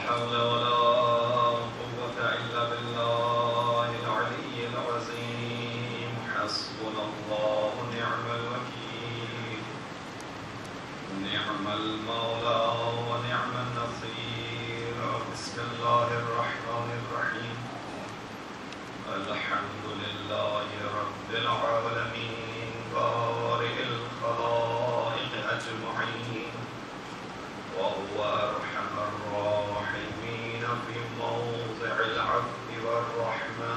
حول ولا قوة إلا بالله العلي العظيم. حسبنا الله ونعم الوكيل، نعم المولى ونعم النصير. بسم الله الرحمن الرحيم. الحمد لله رب العالمين بارئ الخلائق أجمعين، وهو أرحم الراحمين في موضع العفو والرحمة،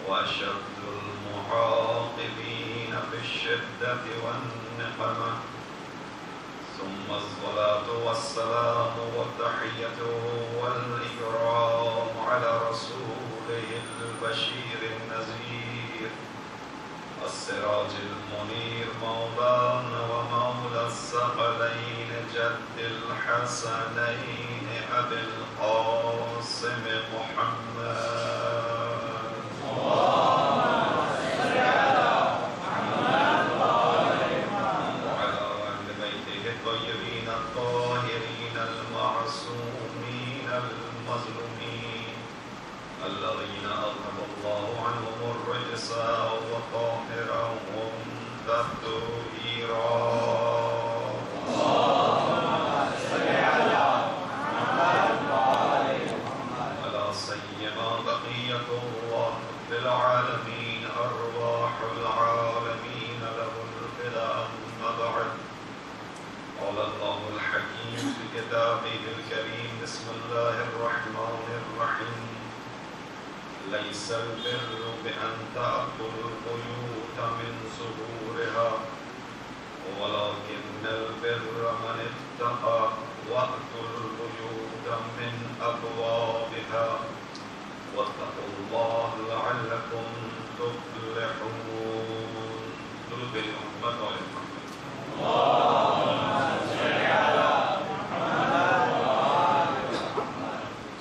وأشد المعاقبين في الشدة والنقمة. ثم الصلاة والسلام والتحية والإكرام على رسوله البشير النذير، السراج المنير، مولانا ومولى الثقلين، جد الحسنين أبي القاسم محمد. الذين أذهب الله عنهم الرجس وطهرهم تطهيرا. ولا سيما بقية الله في العالمين، أرواح العالمين له الفداء. أما بعد، قال الله الحكيم في كتابه الكريم: بسم الله الرحمن الرحيم. ليس البر بأن تأتوا البيوت من ظهورها، ولكن البر من اتقى. وأتوا البيوت من أبوابها، واتقوا الله لعلكم تفلحون. درود الأمة والمحمد.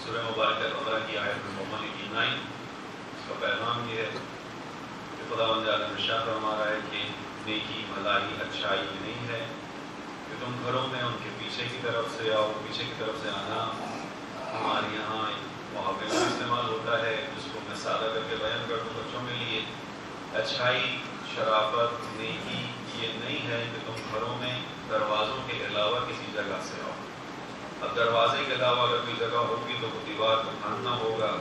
سورہ مبارکہ البقرہ کی آیت نمبر 9 اس کا پیغام یہ ہے کہ خداوند عالم ارشاد فرما رہا ہے کہ نیکی، بھلائی، اچھائی یہ نہیں ہے کہ تم گھروں میں ان کے پیچھے کی طرف سے آؤ. پیچھے کی طرف سے آنا ہمارے یہاں وہاں پہ استعمال ہوتا ہے، جس کو میں سادہ کر کے بیان کر دوں بچوں کے لیے. اچھائی، شرافت، نیکی یہ نہیں ہے کہ تم گھروں میں دروازوں کے علاوہ کسی جگہ سے آؤ. اب دروازے کے علاوہ اگر کوئی جگہ ہوگی تو وہ دیوار کو پھاندنا ہوگا.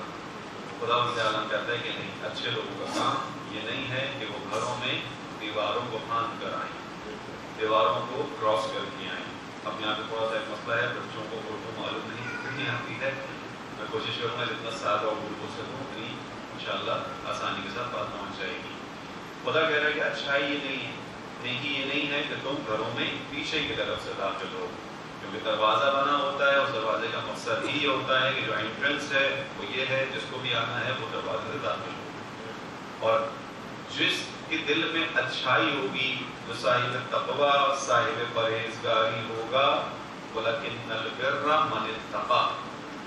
خداوند عالم کہتا ہے کہ نہیں، اچھے لوگوں کا کام یہ نہیں ہے کہ وہ گھروں میں دیواروں کو پھاند کر آئیں، دیواروں کو کراس کر کے آئیں. اب یہاں پہ تھوڑا سا ایک مسئلہ ہے، بچوں کو اردو معلوم نہیں آتی ہے. میں کوشش کروں گا جتنا سادہ اردو بول سکوں اتنی انشاءاللہ آسانی کے ساتھ بات پہنچ جائے گی. خدا کہہ رہا ہے کہ اچھائی یہ نہیں ہے، نیکی یہ نہیں ہے کہ تم گھروں میں پیچھے کی طرف سے داخل ہو، کیونکہ دروازہ بنا ہوتا ہے. اس دروازے کا مقصد ہی یہ ہوتا ہے کہ جو انٹرنس ہے وہ یہ ہے، جس کو بھی آنا ہے وہ دروازے سے داخل ہو. اور جس کے دل میں اچھائی ہوگی، جو صاحب تقویٰ، صاحب پرہیزگاری ہوگا، وَلَكِنَّ الْبِرَّ مَنِ اتَّقَىٰ،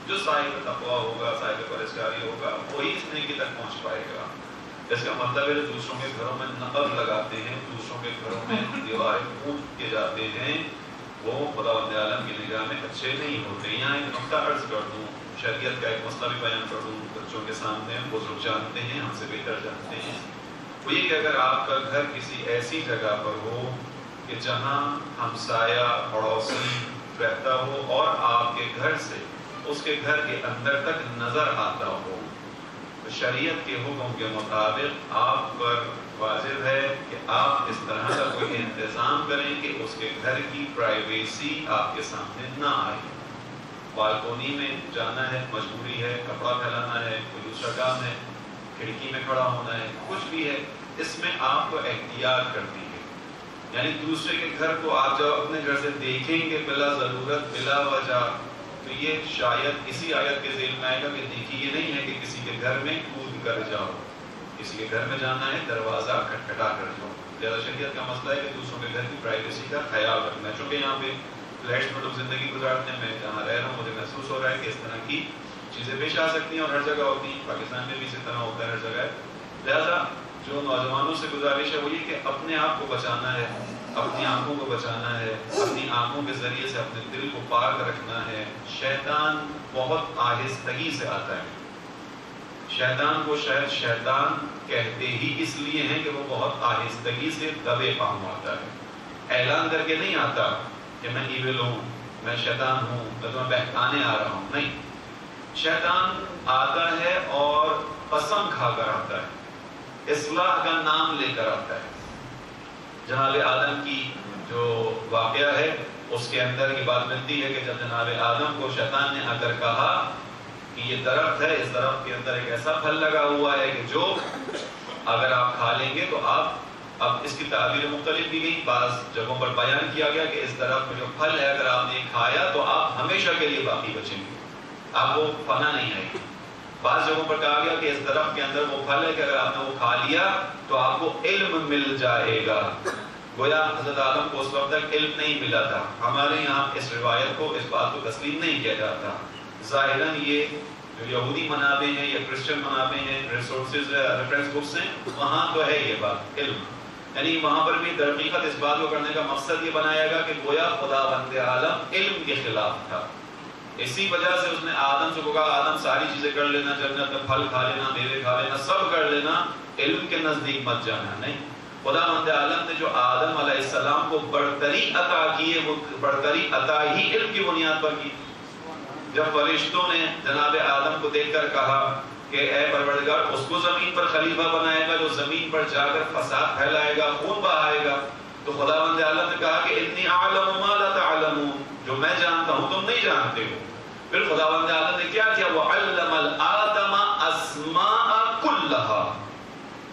جو صاحب تقویٰ ہوگا، صاحب پرہیزگاری ہوگا، وہی اس نیکی تک پہنچ پائے گا. اس کا مطلب ہے دوسروں کے گھروں میں نقب لگاتے ہیں، دوسروں کے گھروں میں دیواریں کود کے جاتے ہیں، وہ خداوند عالم کی نگاہ میں اچھے نہیں ہوتے. یہاں ایک نقطہ عرض کر دوں، شریعت کا ایک مسئلہ بھی بیان کر دوں بچوں کے سامنے. بزرگ جانتے ہیں، ہم سے بہتر جانتے ہیں. وہ یہ کہ اگر آپ کا گھر کسی ایسی جگہ پر ہو کہ جہاں ہمسایہ پڑوسی رہتا ہو اور آپ کے گھر سے اس کے گھر کے اندر تک نظر آتا ہو، تو شریعت کے حکم کے مطابق آپ پر واجب ہے کہ آپ اس طرح کا کوئی انتظام کریں کہ اس کے گھر کی پرائیویسی آپ کے سامنے نہ آئے. بالکونی میں جانا ہے، مجبوری ہے، کپڑا پھیلانا ہے، کوئی دوسرا کام ہے، کھڑکی میں کھڑا ہونا ہے، کچھ بھی ہے، اس میں آپ کو احتیاط کرنی ہے. یعنی دوسرے کے گھر کو آپ جب اپنے گھر سے دیکھیں گے بلا ضرورت، بلا وجہ، تو یہ شاید اسی آیت کے ذیل میں آئے گا کہ دیکھیے یہ نہیں ہے کہ کسی کے گھر میں کود کر جاؤ. کسی کے گھر میں جانا ہے دروازہ کھٹکھٹا کر جاؤ. لہٰذا شریعت کا مسئلہ ہے کہ دوسروں کے گھر کی پرائیویسی کا خیال رکھنا ہے. چونکہ یہاں پہ فلیٹس میں لوگ زندگی گزارتے ہیں، میں جہاں رہ رہا ہوں مجھے محسوس ہو رہا ہے کہ اس طرح کی چیزیں پیش آ سکتی ہیں اور ہر جگہ ہوتی ہیں. پاکستان میں بھی اسی طرح ہوتا ہے ہر جگہ. لہٰذا جو نوجوانوں سے گزارش ہے وہ یہ کہ اپنے آپ کو بچانا ہے، اپنی آنکھوں کو بچانا ہے، اپنی آنکھوں کے ذریعے سے اپنے دل کو پاک رکھنا ہے۔ شیطان بہت آہستگی سے آتا ہے۔ شیطان کو شاید شیطان کہتے ہی اس لیے ہیں کہ وہ بہت آہستگی سے دبے پاؤں آتا ہے، اعلان کر کے نہیں آتا کہ میں ایول ہوں، میں شیطان ہوں، میں تمہیں بہکانے آ رہا ہوں، نہیں۔ شیطان آتا ہے اور قسم کھا کر آتا ہے، اصلاح کا نام لے کر آتا ہے۔ جناب آدم کی جو واقعہ ہے اس کے اندر یہ بات ملتی ہے کہ جب جناب آدم کو شیطان نے آ کر کہا کہ یہ درخت ہے، اس درخت کے اندر ایک ایسا پھل لگا ہوا ہے کہ جو اگر آپ کھا لیں گے تو آپ، اب اس کی تعبیر مختلف دی گئی، بعض جگہوں پر بیان کیا گیا کہ اس درخت میں جو پھل ہے اگر آپ نے کھایا تو آپ ہمیشہ کے لیے باقی بچیں گے، آپ کو فنا نہیں آئے گی۔ بعض جگہوں پر کہا گیا کہ اس درخت کے اندر وہ پھل ہے کہ اگر آپ نے وہ کھا لیا تو آپ کو علم مل جائے گا۔ گویا حضرت آدم کو اس وقت تک علم نہیں ملا تھا۔ ہمارے یہاں اس روایت کو، اس بات کو تسلیم نہیں کیا جاتا۔ ظاہراً یہ جو یہودی منابع ہیں یا کرسچن منابع ہیں، ریسورسز ریفرنس بکس ہیں، وہاں تو ہے یہ بات علم، یعنی وہاں پر بھی درقیقت اس بات کو کرنے کا مقصد یہ بنایا گا کہ گویا خداوند عالم علم کے خلاف تھا، اسی وجہ سے اس نے آدم سے کہا آدم ساری چیزیں کر لینا، جنت میں پھل کھا لینا، میوے کھا لینا، سب کر لینا، علم کے نزدیک مت جانا۔ نہیں، خداوند عالم نے جو آدم علیہ السلام کو برتری عطا کی ہے وہ برتری عطا ہی علم کی بنیاد پر کی۔ جب فرشتوں نے جناب آدم کو دیکھ کر کہا کہ اے پروردگار اس کو زمین پر خلیفہ بنائے گا جو زمین پر جا کر فساد پھیلائے گا، خون بہائے گا، تو خداوند عالم نے کہا کہ انی اعلم ما لا تعلمون، جو میں جانتا ہوں تم نہیں جانتے ہو۔ پھر خداوند عالم نے کیا کیا؟ وَعَلَّمَ الْآدَمَ أَسْمَاءَ كُلَّهَا،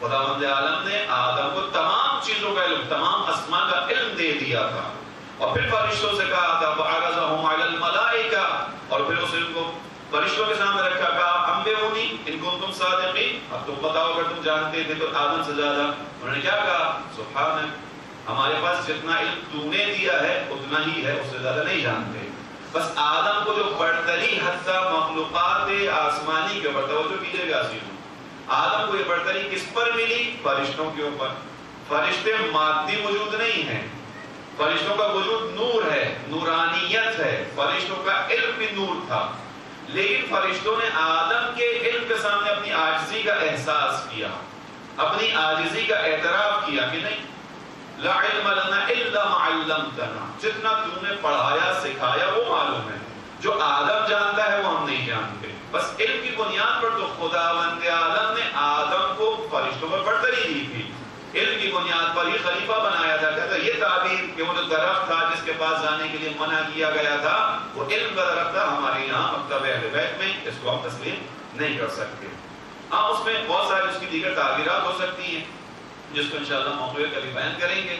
خداوند عالم نے آدم کو تمام چیزوں کا علم، تمام اسماء کا علم دے دیا تھا۔ اور پھر فرشتوں سے کہا تھا وَعَرَضَهُمْ عَلَى الْمَلَائِكَةِ، اور پھر اس علم کو فرشتوں کے سامنے رکھا، کہا انبئونی ان کنتم صادقین، اب تم بتاؤ اگر تم جانتے تھے تو آدم سے زیادہ۔ انہوں نے کیا کہا؟ سبحانک، ہمارے پاس جتنا علم تو نے دیا ہے اتنا ہی ہے، اس سے زیادہ نہیں جانتے۔ بس آدم کو جو برتری حتی مخلوقات آسمانی کے اوپر، توجہ کیجئے گا عزیزوں، آدم کو یہ برتری کس پر ملی؟ فرشتوں کے اوپر۔ فرشتے مادی وجود نہیں ہیں، فرشتوں کا وجود نور ہے، نورانیت ہے، فرشتوں کا علم بھی نور تھا، لیکن فرشتوں نے آدم کے علم کے سامنے اپنی عاجزی کا احساس کیا، اپنی عاجزی کا اعتراف کیا کہ نہیں، لا علم لنا الا ما علمتنا، جتنا تم نے پڑھایا سکھایا وہ معلوم ہے، جو آدم جانتا ہے وہ ہم نہیں جانتے۔ بس علم کی بنیاد پر تو خداوند عالم نے آدم کو فرشتوں پر برتری دی تھی، علم کی بنیاد پر ہی خلیفہ بنایا تھا۔ کہتا یہ تعبیر کہ وہ جو درخت تھا جس کے پاس جانے کے لیے منع کیا گیا تھا وہ علم کا درخت تھا، ہمارے یہاں مکتب اہل بیت میں اس کو ہم تسلیم نہیں کر سکتے۔ ہاں اس میں بہت ساری اس کی دیگر تعبیرات ہو سکتی ہیں جس کو انشاءاللہ موقع کبھی بیان کریں گے،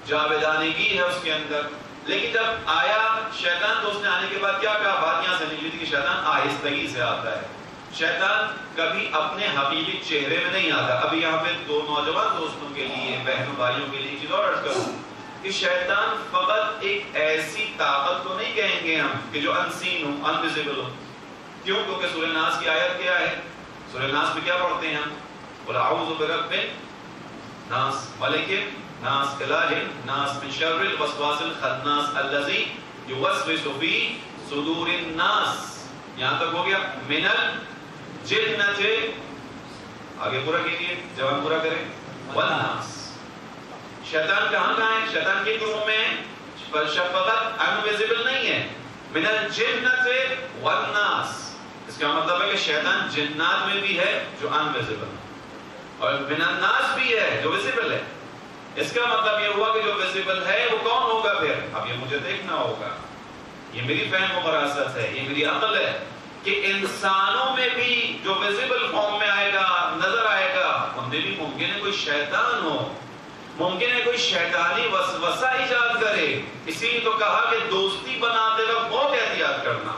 جاویدانگی ہے اس کے اندر۔ لیکن جب آیا شیطان تو اس نے آنے کے بعد کیا کہا؟ بات یہاں سے نکلی تھی کہ شیطان آہستگی سے آتا ہے، شیطان کبھی اپنے حقیقی چہرے میں نہیں آتا۔ ابھی یہاں پہ دو نوجوان دوستوں کے لیے، بہنوں بھائیوں کے لیے ایک چیز اور عرض کروں کہ شیطان فقط ایک ایسی طاقت کو نہیں کہیں گے ہم کہ جو انسین ہو، انویزیبل ہو۔ کیوں؟ کیونکہ سورہ ناس کی آیت کیا ہے؟ سورہ ناس میں کیا پڑھتے ہیں ہم؟ قُلْ أَعُوذُ بِرَبِّ النَّاسِ مَلِكِ النَّاسِ إِلَٰهِ النَّاسِ مِن شَرِّ الْوَسْوَاسِ الْخَنَّاسِ الَّذِي يُوَسْوِسُ فِي صُدُورِ النَّاسِ، یہاں تک ہو گیا۔ مِنَ الْجِنَّةِ، آگے پورا کیجئے، جواب پورا کریں، وَالنَّاسِ، شیطان کہاں ہے؟ شیطان کے گروہ میں فقط انویزیبل نہیں ہے، من الجنۃ والناس، اس کا مطلب ہے کہ شیطان جنات میں بھی ہے جو انویزیبل ہے اور من الناس بھی ہے جو ویزیبل ہے۔ اس کا مطلب یہ ہوا کہ جو ویزیبل ہے وہ کون ہوگا؟ پھر اب یہ مجھے دیکھنا ہوگا، یہ میری فہم و فراست ہے، یہ میری عقل ہے کہ انسانوں میں بھی جو ویزیبل فارم میں آئے گا، نظر آئے گا، ان میں بھی ممکن ہے کوئی شیطان ہو، ممکن ہے کوئی شیطانی وسوسہ ایجاد کرے۔ اسی لیے تو کہا کہ دوستی بناتے وقت بہت احتیاط کرنا۔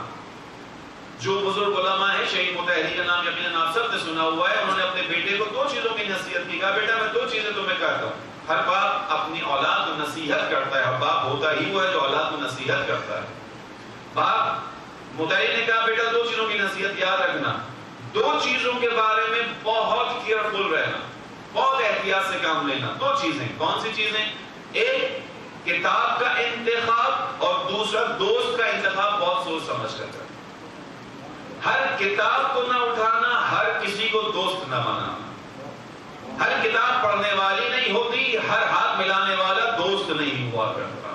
جو بزرگ علماء ہیں، شہید متحری کا نام یقیناً آپ سب نے سنا ہوا ہے، انہوں نے اپنے بیٹے کو دو چیزوں کی نصیحت کی، کہا بیٹا میں دو چیزیں تمہیں کہتا ہوں۔ ہر باپ اپنی اولاد کو نصیحت کرتا ہے، ہر باپ ہوتا ہی وہ ہے جو اولاد کو نصیحت کرتا ہے۔ باپ متحری نے کہا بیٹا دو چیزوں کی نصیحت یاد رکھنا، دو چیزوں کے بارے میں بہت کیئرفل رہنا، بہت احتیاط سے کام لینا. دو چیزیں. کون سی چیزیں؟ ایک کتاب کا انتخاب اور دوسرا دوست کا انتخاب بہت سوچ سمجھ کر کرنا. ہر کتاب کو نہ اٹھانا, ہر کسی کو دوست نہ بنانا. ہر کتاب پڑھنے والی نہیں ہوتی, ہر ہاتھ ملانے والا دوست نہیں ہوا کرتا.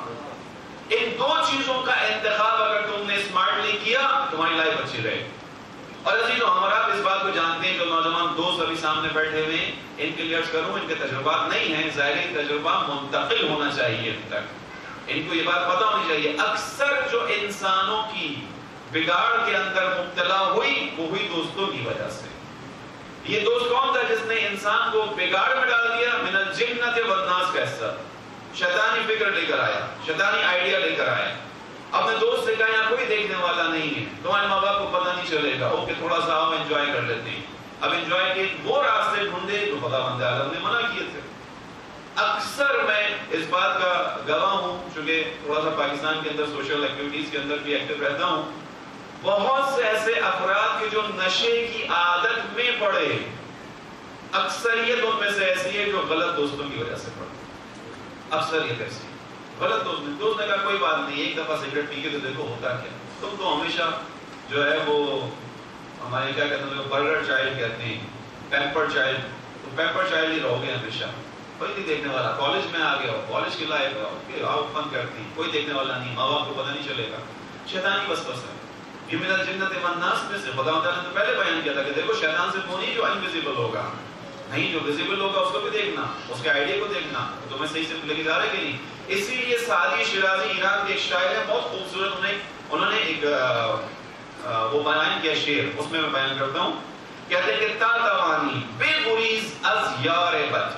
ان دو چیزوں کا انتخاب اگر تم نے اسمارٹلی کیا تمہاری لائف اچھی رہے. اور عزیزو ہمارا اس بات کو جانتے ہیں جو نوجوان دوست ابھی سامنے بیٹھے ہوئے ہیں, ان کے لیے عرض کروں ان کے تجربات نہیں ہیں, ظاہری تجربہ منتقل ہونا چاہیے ان تک. ان کو یہ بات پتہ ہونی چاہیے اکثر جو انسانوں کی بگاڑ کے اندر مبتلا ہوئی وہ ہوئی دوستوں کی وجہ سے. یہ دوست کون تھا جس نے انسان کو بگاڑ میں ڈال دیا؟ من الجنت والناس کا حصہ. شیطانی فکر لے کر آیا, شیطانی آئیڈیا لے کر آیا. اپنے دوست سے کہا یہاں کوئی دیکھنے والا نہیں ہے, تمہارے ماں باپ کو پتہ نہیں چلے گا, اوکے تھوڑا سا ہم انجوائے کر لیتے ہیں. اب انجوائے کے وہ راستے ڈھونڈے جو خداوند عالم نے منع کیے تھے. اکثر میں اس بات کا گواہ ہوں چونکہ تھوڑا سا پاکستان کے اندر سوشل ایکٹیویٹیز کے اندر بھی ایکٹیو رہتا ہوں. بہت سے ایسے افراد کے جو نشے کی عادت میں پڑے, اکثریت ان میں سے ایسی ہے جو غلط دوستوں کی وجہ سے پڑے. اکثریت ایسی غلط دوست نے کہا کوئی بات نہیں, ایک دفعہ سگریٹ پی کے تو دیکھو ہوتا کیا. تم تو ہمیشہ جو ہے وہ ہمارے کیا کہتے ہیں برگر چائلڈ کہتے ہیں, پیمپر چائلڈ, تو پیمپر چائلڈ ہی رہو گے ہمیشہ. کوئی نہیں دیکھنے والا, کالج میں آ گیا ہو, کالج کی لائف آؤ فن کرتی, کوئی دیکھنے والا نہیں, ماں باپ کو پتہ نہیں چلے گا. شیطانی وسوسہ ہے. یہ من الجنت والناس میں سے خدا تعالیٰ نے پہلے بیان کیا تھا کہ دیکھو شیطان سے وہ نہیں جو انویزیبل ہوگا, نہیں جو ویزیبل ہوگا اس کو بھی دیکھنا, اس کے آئیڈیا کو دیکھنا. تمہیں صحیح سے لگے جا رہا ہے کہ نہیں. اسی لیے سعدی شیرازی ایران کے ایک شاعر ہے, بہت خوبصورت, انہوں نے ایک وہ بیان کیا شعر, اس میں بیان کرتا ہوں. کہتے ہیں کہ تا توانی بے گریز از یار بد,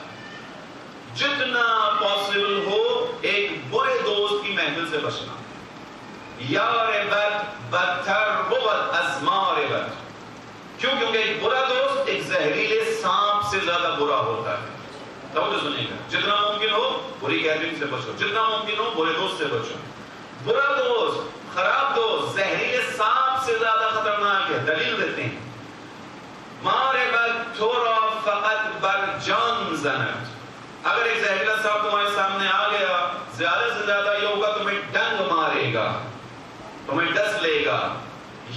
جتنا پاسبل ہو ایک برے دوست کی محفل سے بچنا. یار بد بدتر بود از مار بد, کیوں؟ کیونکہ ایک برا دوست ایک زہریلے سانپ سے زیادہ برا ہوتا ہے. توجہ سنیے گا, جتنا ممکن ہو بری گیدرنگ سے بچو, جتنا ممکن ہو برے دوست سے بچو. برا دوست, خراب دوست زہریلے سانپ سے زیادہ خطرناک ہے. دلیل دیتے ہیں, مار بد تھورا فقط بر جان زند. اگر ایک زہریلا سانپ تمہارے سامنے آ گیا, زیادہ سے زیادہ یہ ہوگا تمہیں ڈنگ مارے گا, تمہیں ڈس لے گا.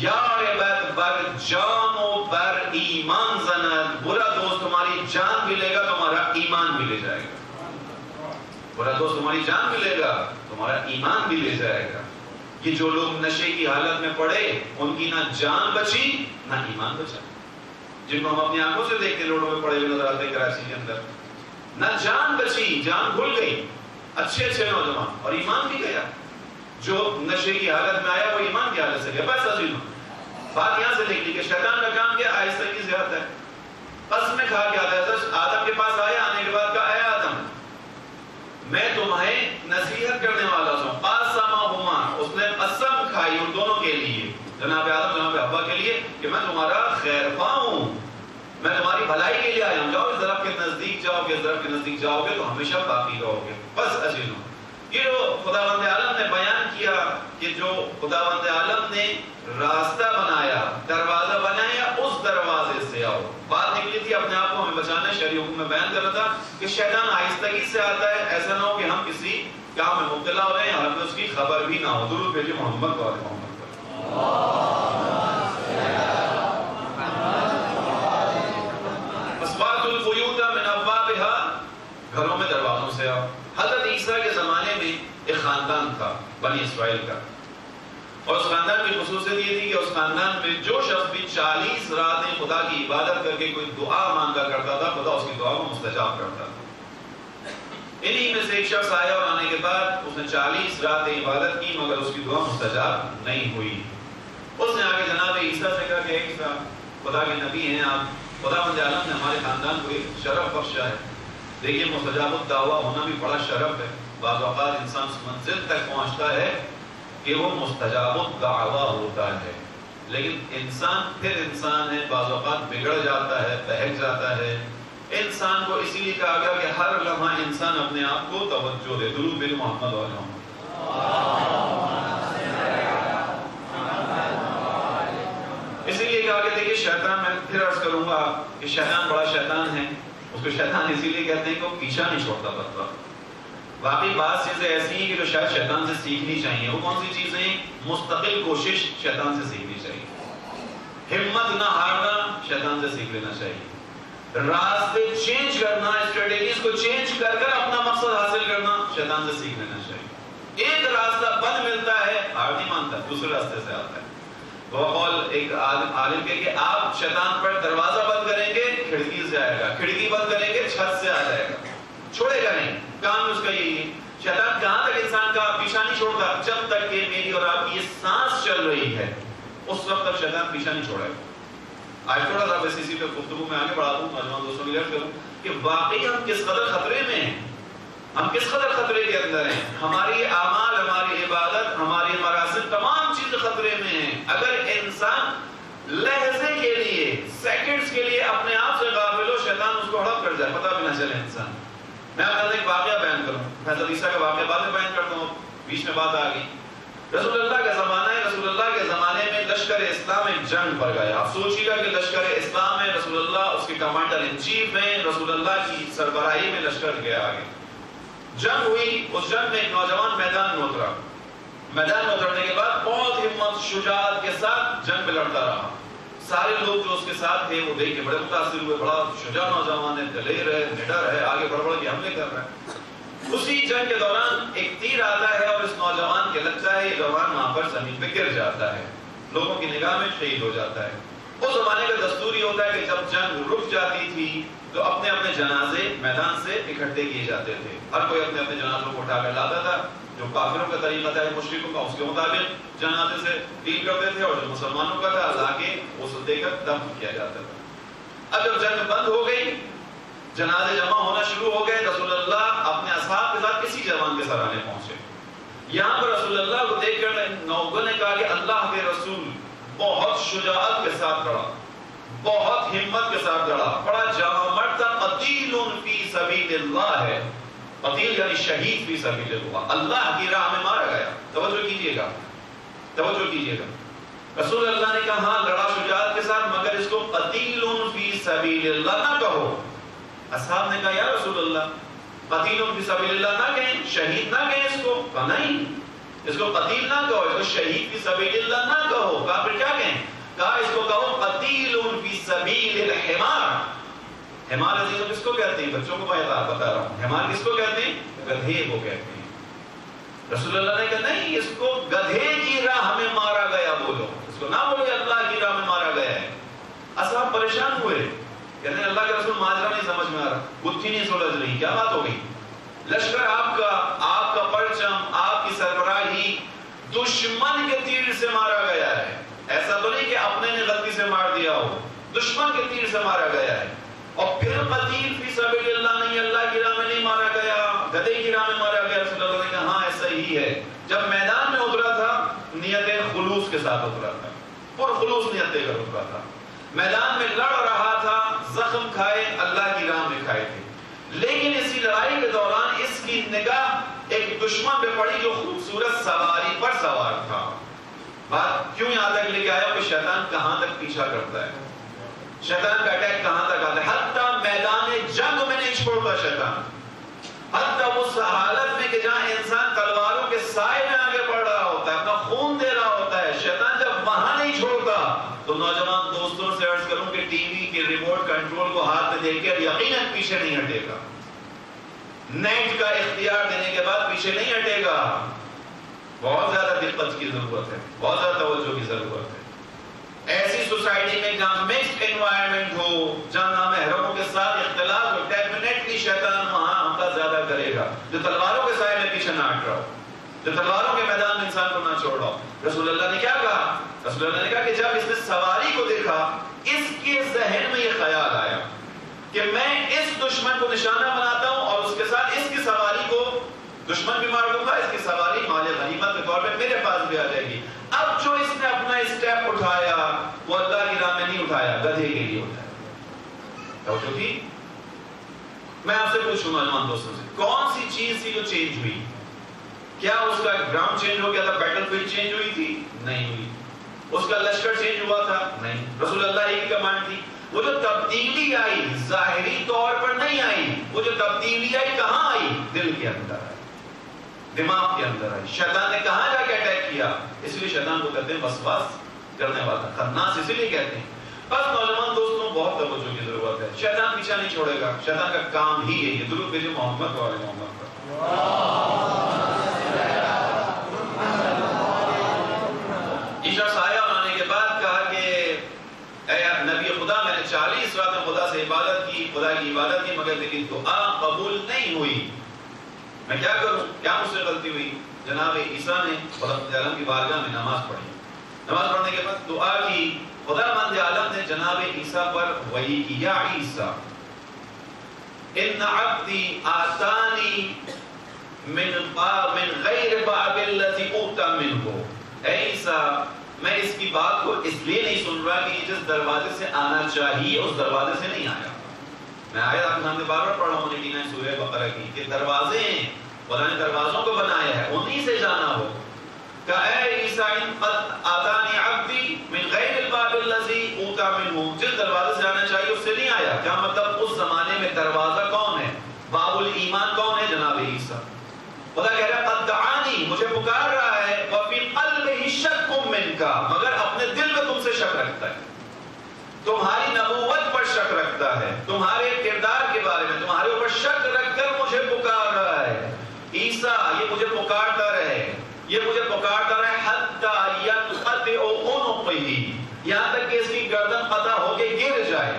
یار بد بر جان و بر ایمان زند, برا دوست تمہاری جان بھی لے گا, تمہارا ایمان بھی لے جائے گا. برا دوست تمہاری جان بھی لے گا, تمہارا ایمان بھی لے جائے گا. یہ جو لوگ نشے کی حالت میں پڑے ان کی نہ جان بچی نہ ایمان بچا. جن کو ہم اپنی آنکھوں سے دیکھتے روڈوں میں پڑے ہوئے نظر آتے کراچی کے اندر, نہ جان بچی, جان بھول گئی. اچھے اچھے نوجوان اور ایمان بھی گیا. جو نشے کی حالت میں آیا وہ ایمان کی حالت سے گیا. بس عزیزوں بات یہاں سے نکلی کہ شیطان کا کام کیا؟ آہستہ کی زیادت ہے. قسم کھا کے آتا ہے, آدم کے پاس آیا, آنے کے بعد کہا اے آدم میں تمہیں نصیحت کرنے والا ہوں. قاسمہما, اس نے قسم کھائی ان دونوں کے لیے, جناب آدم جناب حوا کے لیے, کہ میں تمہارا خیر خواہ ہوں, میں تمہاری بھلائی کے لیے آیا ہوں. جاؤ اس درخت کے نزدیک جاؤ گے, اس درخت کے نزدیک جاؤ گے تو ہمیشہ باقی رہو گے. بس عزیزوں یہ جو خداوند عالم نے بیان کیا کہ جو خداوند عالم نے راستہ بنایا, دروازہ بنایا, اس دروازے سے آؤ. بات نکلی تھی اپنے آپ کو ہمیں بچانا. شرعی حکم میں بیان کر رہا تھا کہ شیطان آہستگی سے آتا ہے, ایسا نہ ہو کہ ہم کسی کام میں مبتلا ہو رہے ہیں اور ہمیں اس کی خبر بھی نہ ہو. درود بھیجیے محمد و آل محمد. اسبات البیوت من ابوابها, گھروں میں دروازوں سے آؤ. حضرت عیسیٰ کے زمانے میں ایک خاندان تھا بنی اسرائیل کا, اور اس خاندان کی خصوصیت یہ تھی کہ اس خاندان میں جو شخص بھی 40 راتیں خدا کی عبادت کر کے کوئی دعا مانگا کرتا تھا, خدا اس کی دعا کو مستجاب کرتا تھا. انہی میں سے ایک شخص آیا اور آنے کے بعد اس نے 40 راتیں عبادت کی مگر اس کی دعا مستجاب نہیں ہوئی. اس نے آگے جناب عیسیٰ سے کہا کہ عیسیٰ خدا کے نبی ہیں آپ, خداوند عالم نے ہمارے خاندان کو ایک شرف بخشا ہے. دیکھیے مستجاب الدعویٰ ہونا بھی بڑا شرف ہے. بعض اوقات انسان اس منزل تک پہنچتا ہے کہ وہ مستجاب الدعویٰ ہوتا ہے, لیکن انسان پھر انسان ہے, بعض اوقات بگڑ جاتا ہے, بہک جاتا ہے. انسان کو اسی لیے کہا گیا کہ ہر لمحہ انسان اپنے آپ کو توجہ دے. درود بھیجو محمد و آل محمد. اسی لیے کہا کہ دیکھیے شیطان, میں پھر عرض کروں گا کہ شیطان بڑا شیطان ہے. اس کو شیطان اسی لیے کہتے ہیں کہ وہ پیچھا نہیں چھوڑتا بندہ. واقعی بعض چیزیں ایسی ہیں کہ جو شاید شیطان سے سیکھنی چاہیے. وہ کون سی چیزیں؟ مستقل کوشش شیطان سے سیکھنی چاہیے. ہمت نہ ہارنا شیطان سے سیکھ لینا چاہیے. راستے چینج کرنا، اسٹریٹجیز کو چینج کر کر اپنا مقصد حاصل کرنا شیطان سے سیکھ لینا چاہیے. ایک راستہ بند ملتا ہے، ہار نہیں مانتا، دوسرے راستے سے آتا ہے. وہ قول ایک عالم کہ آپ شیطان پر دروازہ بند کریں گے کھڑکی سے آئے گا، کھڑکی بند کریں گے چھت سے آ جائے گا، چھوڑے گا نہیں. کام اس کا یہی ہے. شیطان کہاں تک انسان کا پیچھا نہیں چھوڑتا؟ جب تک کہ میری اور آپ کی یہ سانس چل رہی ہے اس وقت تک شیطان پیچھا نہیں چھوڑے گا. آج تھوڑا سا بس اسی پہ گفتگو میں آگے بڑھاتا ہوں، نوجوان دوستوں کو یاد کروں کہ واقعی ہم کس قدر خطرے میں ہیں، ہم کس قدر خطرے کے اندر ہیں. ہماری اعمال، ہماری عبادت، ہماری مراسم، تمام چیز خطرے میں ہیں. اگر انسان لحظے کے لیے، سیکنڈز کے لیے اپنے آپ سے غافل ہو، شیطان اس کو ہڑپ کر جائے، پتہ بھی نہ چلے انسان. میں آپ کو ایک واقعہ بیان کروں، حضرت عیسیٰ کا واقعہ بعد میں بیان کرتا ہوں، بیچ میں بات آ گئی. رسول اللہ کا زمانہ ہے. رسول اللہ کے زمانے میں لشکر اسلام ایک جنگ پر گیا. آپ سوچیے گا کہ لشکر اسلام میں رسول اللہ اس کے کمانڈر ان چیف ہیں، رسول اللہ کی سربراہی میں لشکر گیا آگے. جنگ ہوئی. اس جنگ میں ایک نوجوان میدان میں اترا. میدان میں اترنے کے بعد بہت ہمت، شجاعت کے ساتھ جنگ میں لڑتا رہا. سارے لوگ جو اس کے ساتھ تھے وہ دیکھ کے بڑے متاثر ہوئے. بڑا شجاع نوجوان ہے، دلیر ہے، نڈر ہے، آگے بڑھ بڑھ کے حملے کر رہا ہے. اسی جنگ کے دوران ایک تیر آتا ہے اور اس نوجوان کے لگتا ہے، یہ جوان وہاں پر زمین پہ گر جاتا ہے، لوگوں کی نگاہ میں شہید ہو جاتا ہے. اس زمانے کا دستور یہ ہوتا ہے کہ جب جنگ رک جاتی تھی تو اپنے اپنے جنازے میدان سے اکٹھے کیے جاتے تھے. ہر کوئی اپنے اپنے جنازوں کو اٹھا کر لاتا تھا. جو کافروں کا طریقہ تھا، مشرکوں کا، اس کے مطابق جنازے سے ڈیل کرتے تھے، اور جو مسلمانوں کا تھا لا کے اس دے کر دفن کیا جاتا تھا. اب جب جنگ بند ہو گئی، جنازے جمع ہونا شروع ہو گئے، رسول اللہ اپنے اصحاب کے ساتھ کسی جوان کے سرانے پہنچے. یہاں پر رسول اللہ کو دیکھ کر نوبل نے کہا کہ اللہ کے رسول بہت شجاعت کے ساتھ لڑا، بہت ہمت کے ساتھ لڑا، بڑا جامع مرد تھا. قتیل فی سبیل اللہ ہے، قتیل یعنی شہید فی سبیل اللہ، اللہ کی راہ میں مارا گیا. توجہ کیجئے گا، توجہ کیجئے گا. رسول اللہ نے کہا ہاں لڑا شجاعت کے ساتھ، مگر اس کو قتیل فی سبیل اللہ نہ کہو. اصحاب نے کہا یا رسول اللہ قتیل فی سبیل اللہ نہ کہیں، شہید نہ کہیں اس کو؟ کہا نہیں، اس کو قتیل نہ کہو، اس کو شہید فی سبیل اللہ نہ کہو. کہا پھر کیا کہیں؟ کہا اس کو کہو قتیل فی سبیل الحمار. حمار عزیزوں کس کو کہتے ہیں؟ بچوں کو میں بتا رہا ہوں. حمار کس کو کہتے ہیں؟ گدھے کو کہتے ہیں. رسول اللہ نے کہا نہیں، اس کو گدھے کی راہ میں مارا گیا بولو، اس کو نہ بولو اللہ کی راہ میں مارا گیا ہے. اصحاب پریشان ہوئے، کہتے ہیں اللہ کے رسول ماجرا نہیں سمجھ میں آ رہا، گتھی نہیں سلجھ رہی، کیا بات ہو گئی؟ لشکر آپ کا پرچم، آپ کی سربراہی دشمن کے تیر سے مارا گیا ہے. ایسا تو نہیں کہ اپنے نے غلطی سے مار دیا ہو، دشمن کے تیر سے مارا گیا ہے. اور پھر قتیل فی سبیل اللہ نہیں، اللہ کی راہ میں نہیں مارا گیا، گدھے کی راہ میں مارا گیا. رسول اللہ نے کہا ہاں ایسا ہی ہے. جب میدان میں اترا تھا نیت خلوص کے ساتھ اترا تھا، پر خلوص نیت دے کر اترا تھا. میدان میں لڑ رہا تھا، زخم کھائے اللہ کی راہ میں کھائے تھے. لیکن اسی لڑائی کے دوران اس کی نگاہ ایک دشمن پہ پڑی جو خوبصورت سواری پر سوار تھا. بات کیوں یہاں تک لے کے آیا کہ شیطان کہاں تک پیچھا کرتا ہے، شیطان کا اٹیک کہاں تک آتا ہے. حتیٰ میدان جنگ میں نہیں چھوڑتا شیطان، حتیٰ اس حالت میں کہ جہاں انسان تلواروں کے سائے میں آگے بڑھ رہا ہوتا ہے، اپنا خون دے رہا ہوتا ہے، شیطان جب وہاں نہیں چھوڑتا. تو نوجوان دوستوں سے عرض کروں کہ ٹی وی کے ریموٹ کنٹرول کو ہاتھ میں دے کر یقیناً پیچھے نہیں ہٹے گا. نیٹ کا اختیار دینے کے بعد پیچھے نہیں ہٹے گا. بہت زیادہ دقت کی ضرورت ہے، بہت زیادہ توجہ کی ضرورت ہے. ایسی سوسائٹی میں جہاں مکسڈ انوائرمنٹ ہو، جہاں نامحرموں کے ساتھ اختلاط ہو، ڈیفینیٹلی شیطان وہاں حملہ زیادہ کرے گا. جو تلواروں کے سائے میں پیچھے نہ ہٹ رہا ہو، جو تلواروں کے میدان میں انسان کو نہ چھوڑ رہا ہو. رسول اللہ نے کیا کہا؟ رسول اللہ نے کہا کہ جب اس نے سواری کو دیکھا، اس کے ذہن میں یہ خیال آیا کہ میں اس دشمن کو نشانہ بناتا ہوں اور اس کے ساتھ اس کی سواری کو دشمن بھی مار دوں گا، اس کی سواری مال غنیمت کے طور پہ میرے پاس بھی آ جائے گی. اب جو اس نے اپنا اسٹیپ اٹھایا وہ اللہ کی راہ میں نہیں اٹھایا، گدھے کے لیے اٹھایا. توجہ تھی؟ میں آپ سے پوچھوں نوجوان دوستوں سے، کون سی چیز تھی جو چینج ہوئی؟ کیا اس کا گراؤنڈ چینج ہو گیا تھا؟ بیٹل فیلڈ چینج ہوئی تھی؟ نہیں ہوئی. اس کا لشکر چینج ہوا تھا؟ نہیں. رسول اللہ ہی کی کمانڈ تھی. وہ جو تبدیلی آئی ظاہری طور پر نہیں آئی، وہ جو تبدیلی آئی کہاں آئی؟ دل کے اندر آئی، دماغ کے اندر آئی۔ شیطان نے کہاں جا کے اٹیک کیا؟ اس لیے شیطان کو کہتے ہیں وسواس کرنے والا، خناس اسی لیے کہتے ہیں۔ بس نوجوان دوستوں بہت توجہ کی ضرورت ہے، شیطان پیچھا نہیں چھوڑے گا، شیطان کا کام ہی ہے یہ۔ درود بھیجو محمد والے محمد پر۔ عشاء سایہ آنے کے بعد کہا کہ اے نبی خدا میں نے 40 راتیں خدا سے عبادت کی، خدا کی عبادت کی، مگر میری دعا قبول نہیں ہوئی، میں کیا کروں؟ کیا مجھ سے غلطی ہوئی؟ جناب عیسیٰ نے خدا مند عالم کی بارگاہ میں نماز پڑھی، نماز پڑھنے کے بعد دعا کی، خدا مند عالم نے جناب عیسیٰ پر وحی کی، یا عیسیٰ ان عبدی آتانی من غیر باب الذی اوتی منہ، اے عیسیٰ میں اس کی بات کو اس لیے نہیں سن رہا کہ جس دروازے سے آنا چاہیے اس دروازے سے نہیں آیا۔ میں آیت آپ کے سامنے بار بار پڑھا ہوں 89 سورہ بقرہ کی کہ دروازے ہیں، خدا نے دروازوں کو بنایا ہے، انہی سے جانا ہو۔ کہ اے عیسیٰ ان قد آتانی عبدی من غیر الباب الذی اوتی منہ، جس دروازے سے آنا چاہیے اس سے نہیں آیا۔ کیا مطلب اس زمانے میں دروازہ کون ہے؟ باب الایمان کون ہے؟ جناب عیسیٰ۔ خدا کہہ رہا ہے قد دعانی، مجھے پکار رہا ہے، وفی قلبہ شک منک، مگر اپنے دل میں تم سے شک رکھتا ہے، تمہاری نبوت پر شک رکھتا ہے، تمہارے کردار کے بارے میں تمہارے اوپر شک رکھ کر مجھے پکار رہا ہے۔ عیسیٰ یہ مجھے پکارتا رہے، یہ مجھے پکارتا رہے حتی ینقطع عنقہ، یہاں تک کہ اس کی گردن قطع ہو کے گر جائے،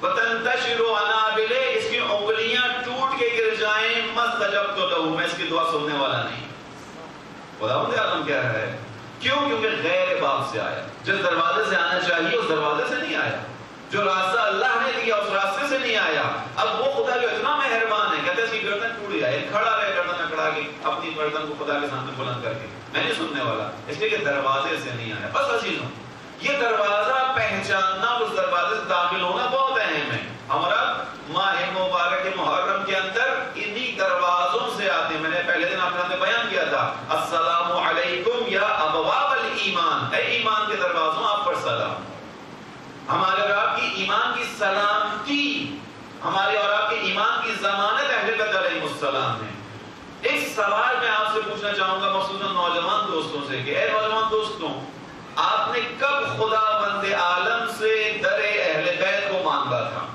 وتنتشر انابلہ، اس کی انگلیاں ٹوٹ کے گر جائیں، مستجبت لہ، میں اس کی دعا سننے والا نہیں۔ خداوند عالم کہہ رہا ہے کیوں؟ کیونکہ غیر باب سے آیا، جس دروازے سے آنا چاہیے اس دروازے سے نہیں آیا، جو راستہ اللہ نے دیا اس راستے سے نہیں آیا۔ اب وہ خدا جو اتنا مہربان ہے، کہتے ہیں اس کی گردن ٹوٹ جائے، کھڑا رہے گردن اکڑا کے، اپنی گردن کو خدا کے سامنے بلند کر کے، میں نہیں سننے والا، اس لیے کہ دروازے سے نہیں آیا۔ بس عزیزوں یہ دروازہ پہچاننا اور اس دروازے سے داخل ہونا بہت اہم ہے۔ ہمارا ماہ مبارک محرم کے اندر انہی دروازوں سے آتے ہیں۔ میں نے پہلے دن آپ نے بیان کیا تھا، السلام علیکم یا ابواب الایمان، اے ایمان کے دروازوں آپ پر سلام۔ ہمارے اور آپ کی ایمان کی سلامتی، ہمارے اور آپ کے ایمان کی ضمانت اہل بیت علیہم السلام ہے۔ ایک سوال میں آپ سے پوچھنا چاہوں گا مخصوصاً نوجوان دوستوں سے کہ اے نوجوان دوستوں، آپ نے کب خدا بند عالم سے در اہل بیت کو مانگا تھا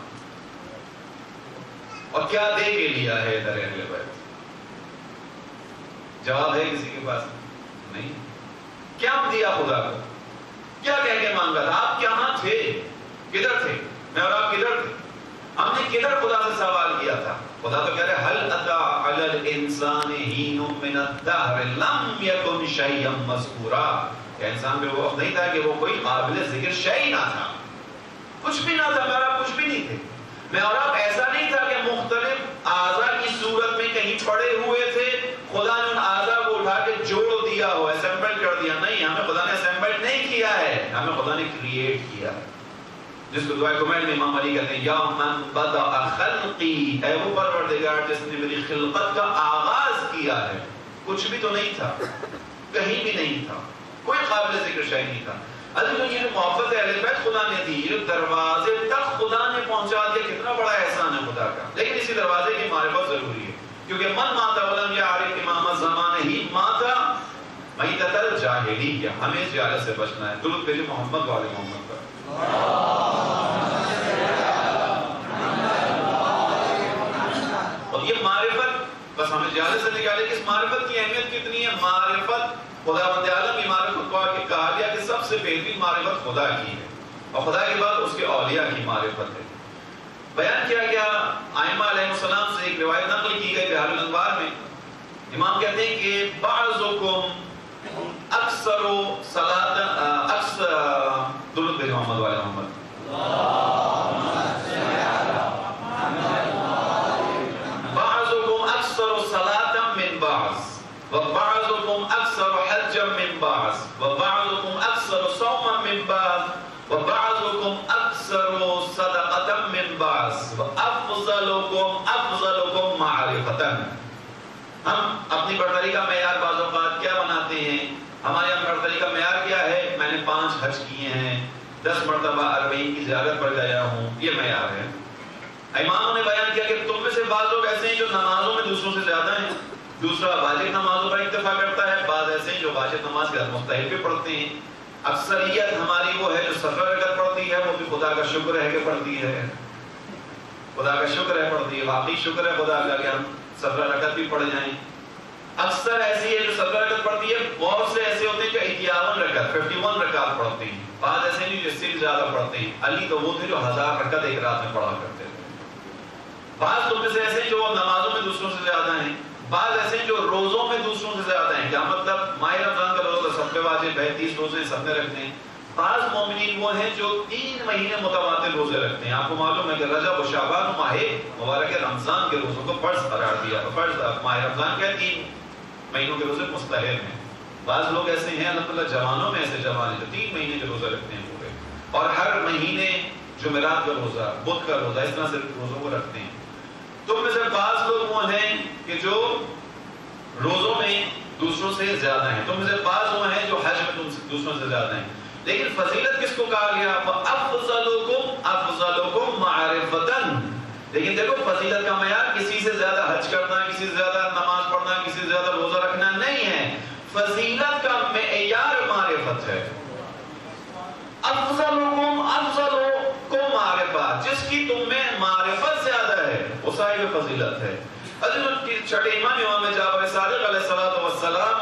اور کیا دے کے لیا ہے در اہل بیت؟ جواب ہے کسی کے پاس؟ نہیں۔ کیا دیا خدا کو؟ کیا کہہ کے مانگا تھا؟ آپ کہاں تھے؟ کدھر تھے؟ میں اور آپ کدھر تھے؟ ہم نے کدھر خدا سے سوال کیا تھا؟ خدا تو کہہ رہے حل اتی علی الانسان حین من الدہر لم یکن شیئا مذکورا، کہ انسان پہ وہ وقت نہیں تھا کہ وہ کوئی قابل ذکر شیء نہ تھا، کچھ بھی نہ تھا، میں اور آپ کچھ بھی نہیں تھے۔ میں اور آپ ایسا نہیں تھا کہ مختلف اعضاء کی صورت میں کہیں پڑے ہوئے تھے، خدا نے ان اعضاء کو اٹھا کے جوڑ دیا ہو، اسمبل کر دیا، نہیں، ہمیں خدا نے اسمبل نہیں کیا ہے، ہمیں خدا نے کریٹ کیا ہے۔ جس کو دعائے کمیل میں امام علی کہتے ہیں یا من بدأ خلقی، اے وہ پروردگار جس نے میری خلقت کا آغاز کیا ہے، کچھ بھی تو نہیں تھا، کہیں بھی نہیں تھا، کوئی قابل ذکر شے نہیں تھا۔ عزیزوں یہ جو محبت اہل بیت خدا نے دی، یہ دروازے تک خدا نے پہنچا دیا، کتنا بڑا احسان ہے خدا کا۔ لیکن اسی دروازے کی معرفت ضروری ہے، کیونکہ من مات ولم یعرف امام الزمان ہی مات میتۃ الجاہلیہ، ہمیں اس جہالت سے بچنا ہے۔ درود بھیجو محمد والے محمد پر۔ اور یہ معرفت بس ہمیں جہالت سے نکالے کہ اس معرفت کی اہمیت کتنی ہے۔ معرفت خدا بند عالم کی معرفت کو آگے کہا گیا کہ سب سے بہترین معرفت خدا کی ہے، اور خدا کے بعد اس کے اولیاء کی معرفت ہے۔ بیان کیا گیا ائمہ علیہ السلام سے، ایک روایت نقل کی گئی بحار الانوار میں، امام کہتے ہیں کہ بعضکم اکثر صلاۃ اکثر درود بھیجو محمد والے محمد، بعضکم اکثر صلاۃ من بعض وبعضکم اکثر حجا من بعض وبعضکم اکثر صوما من بعض وبعضکم اکثر صدقة من بعض وافضلکم معرفتا۔ ہم اپنی برتری کا معیار بعض اوقات کیا بناتے ہیں؟ ہمارے یہاں برتری کا معیار کیا ہے؟ میں نے 5 حج کیے ہیں، 10 مرتبہ 40 کی کی زیارت پر گیا ہوں، یہ معیار ہے۔ اماموں نے بیان کیا کہ تم میں سے بعض لوگ ایسے ہیں جو نمازوں میں دوسروں سے زیادہ ہیں، دوسرا واجب نمازوں پر اکتفا کرتا ہے، بعض ایسے ہیں جو واجب نماز کے مستحب بھی پڑھتے ہیں۔ اکثریت ہماری وہ ہے جو 17 رکعت پڑھتی ہے، وہ بھی خدا کا شکر ہے کہ پڑھتی ہے، خدا کا شکر ہے پڑھتی ہے، واقعی شکر ہے خدا کا کہ ہم 17 رکعت بھی پڑھ جائیں۔ اکثر ایسی ہے جو 17 رکعت پڑھتی ہے، بہت سے ایسے ہوتے ہیں جو 51 رکعت 51 رکعت پڑھتے ہیں، بعض ایسے نہیں جو اس سے بھی زیادہ پڑھتے ہیں۔ علی تو وہ تھے جو 1000 رکعت ایک رات میں پڑھا کرتے تھے۔ بعض تم میں سے ایسے جو نمازوں میں دوسروں سے زیادہ ہیں، بعض ایسے جو روزوں میں دوسروں سے زیادہ ہیں۔ کیا مطلب؟ ماہ رمضان کا روزہ سب پہ واجب ہے، 30 روزے سب نے رکھنے ہیں۔ بعض مومنین وہ ہیں جو 3 مہینے متواتر روزے رکھتے ہیں۔ آپ کو معلوم ہے کہ رجب و شعبان و ماہ مبارک رمضان کے روزوں کو فرض قرار دیا، فرض ماہ رمضان کے 3 مہینوں کے روزے مستحب ہیں۔ بعض لوگ ایسے ہیں الحمدللہ جوانوں میں ایسے جوان ہیں جو 3 مہینے کے روزے رکھتے ہیں پورے، اور ہر مہینے جمعرات کا روزہ، بدھ کا روزہ، اس طرح سے روزوں کو رکھتے ہیں۔ تم میں سے بعض لوگ وہ ہیں کہ جو روزوں میں دوسروں سے زیادہ ہیں، تم میں سے بعض وہ ہیں جو حج میں تم سے دوسروں سے زیادہ ہیں۔ لیکن فضیلت کس کو کہا گیا؟ افضلکم معرفتاً۔ لیکن دیکھو فضیلت کا معیار کسی سے زیادہ حج کرنا، کسی سے زیادہ نماز پڑھنا، کسی سے زیادہ روزہ رکھنا نہیں ہے۔ فضیلت کا معیار معرفت ہے۔ افضلکم معرفت، جس کی تم میں معرفت زیادہ ہے وہ صاحب فضیلت ہے۔ حضرت چھٹے امام جعفر صادق علیہ السلام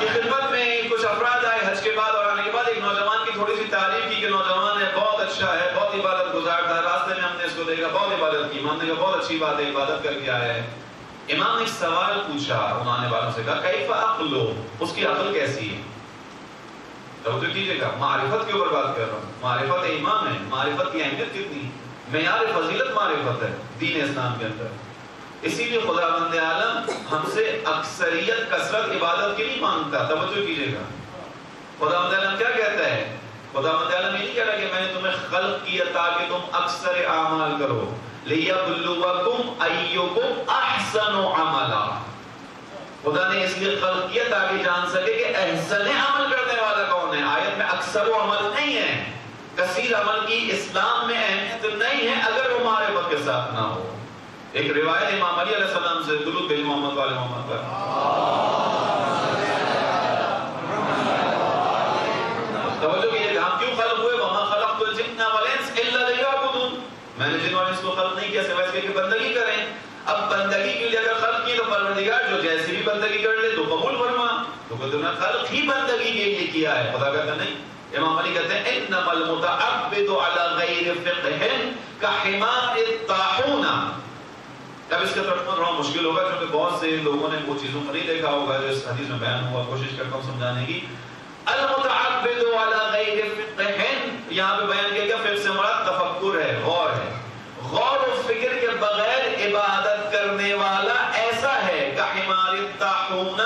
کی خدمت میں کچھ افراد آئے حج کے بعد، اور آنے کے بعد ایک نوجوان کی تھوڑی سی تعریف کی کہ نوجوان ہے، بہت اچھا ہے، بہت عبادت گزار تھا، راستے میں ہم نے اس کو دیکھا بہت عبادت کی، ہم نے کہا بہت اچھی بات ہے، عبادت کر کے آیا ہے۔ امام نے ایک سوال پوچھا ان آنے والوں سے، کہا کیف عقلو، اس کی عقل کیسی ہے؟ توجہ کیجئے گا، معرفت کے اوپر بات کر رہا ہوں، معرفت امام ہے، معرفت کی اہمیت کتنی، معیار فضیلت معرفت ہے دین اسلام کے اندر۔ اسی لیے خداوند عالم ہم سے اکثریت کثرت عبادت کی نہیں مانگتا۔ توجہ کیجئے گا، خداوند عالم کیا کہتا ہے؟ خداوند عالم یہ نہیں کہہ رہا کہ میں نے تمہیں خلق کیا تاکہ تم اکثر اعمال کرو، لِيَبْلُوَكُمْ أَيُّكُمْ أَحْسَنُ عَمَلًا۔ خدا نے اس لیے خلق کیا تاکہ جان سکے کہ احسن عمل کرنے والا کون ہے۔ آیت میں اکثر و عمل نہیں ہے، کثیر عمل کی اسلام میں اہمیت نہیں ہے اگر وہ معرفت کے ساتھ نہ ہو۔ ایک روایت امام علی علیہ السلام سے، درود بھیج محمد والے محمد پر، توجہ کیجئے کہ ہم کیوں خلق ہوئے، وَمَا خَلَقْتُ الْجِنَّ وَالْإِنسَ إِلَّا لِيَعْبُدُونِ، میں نے جن اور انس کو خلق نہیں کیا سوائے اس کے کہ بندگی کریں۔ اب بندگی کے لیے اگر خلق کی تو پروردگار جو جیسی بھی بندگی کر لے تو قبول فرما، تو کہ تم نے خلق ہی بندگی کے لیے کیا ہے۔ خدا کہتا نہیں، امام علی کہتے ہیں انما المتعبد على غیر فقہ کحمار الطاحون۔ اب اس کا ترجمہ تھوڑا مشکل ہوگا کیونکہ بہت سے لوگوں نے وہ چیزوں کو نہیں دیکھا ہوگا جو اس حدیث میں بیان ہوا، کوشش کرتا ہوں سمجھانے کی۔ المتعبد على غیر فقہ، یہاں پہ بیان کیا گیا فقہ سے مراد تفکر ہے، غور ہے۔ غور و فکر کے بغیر عبادت کرنے والا ایسا ہے کحمار الطاحون،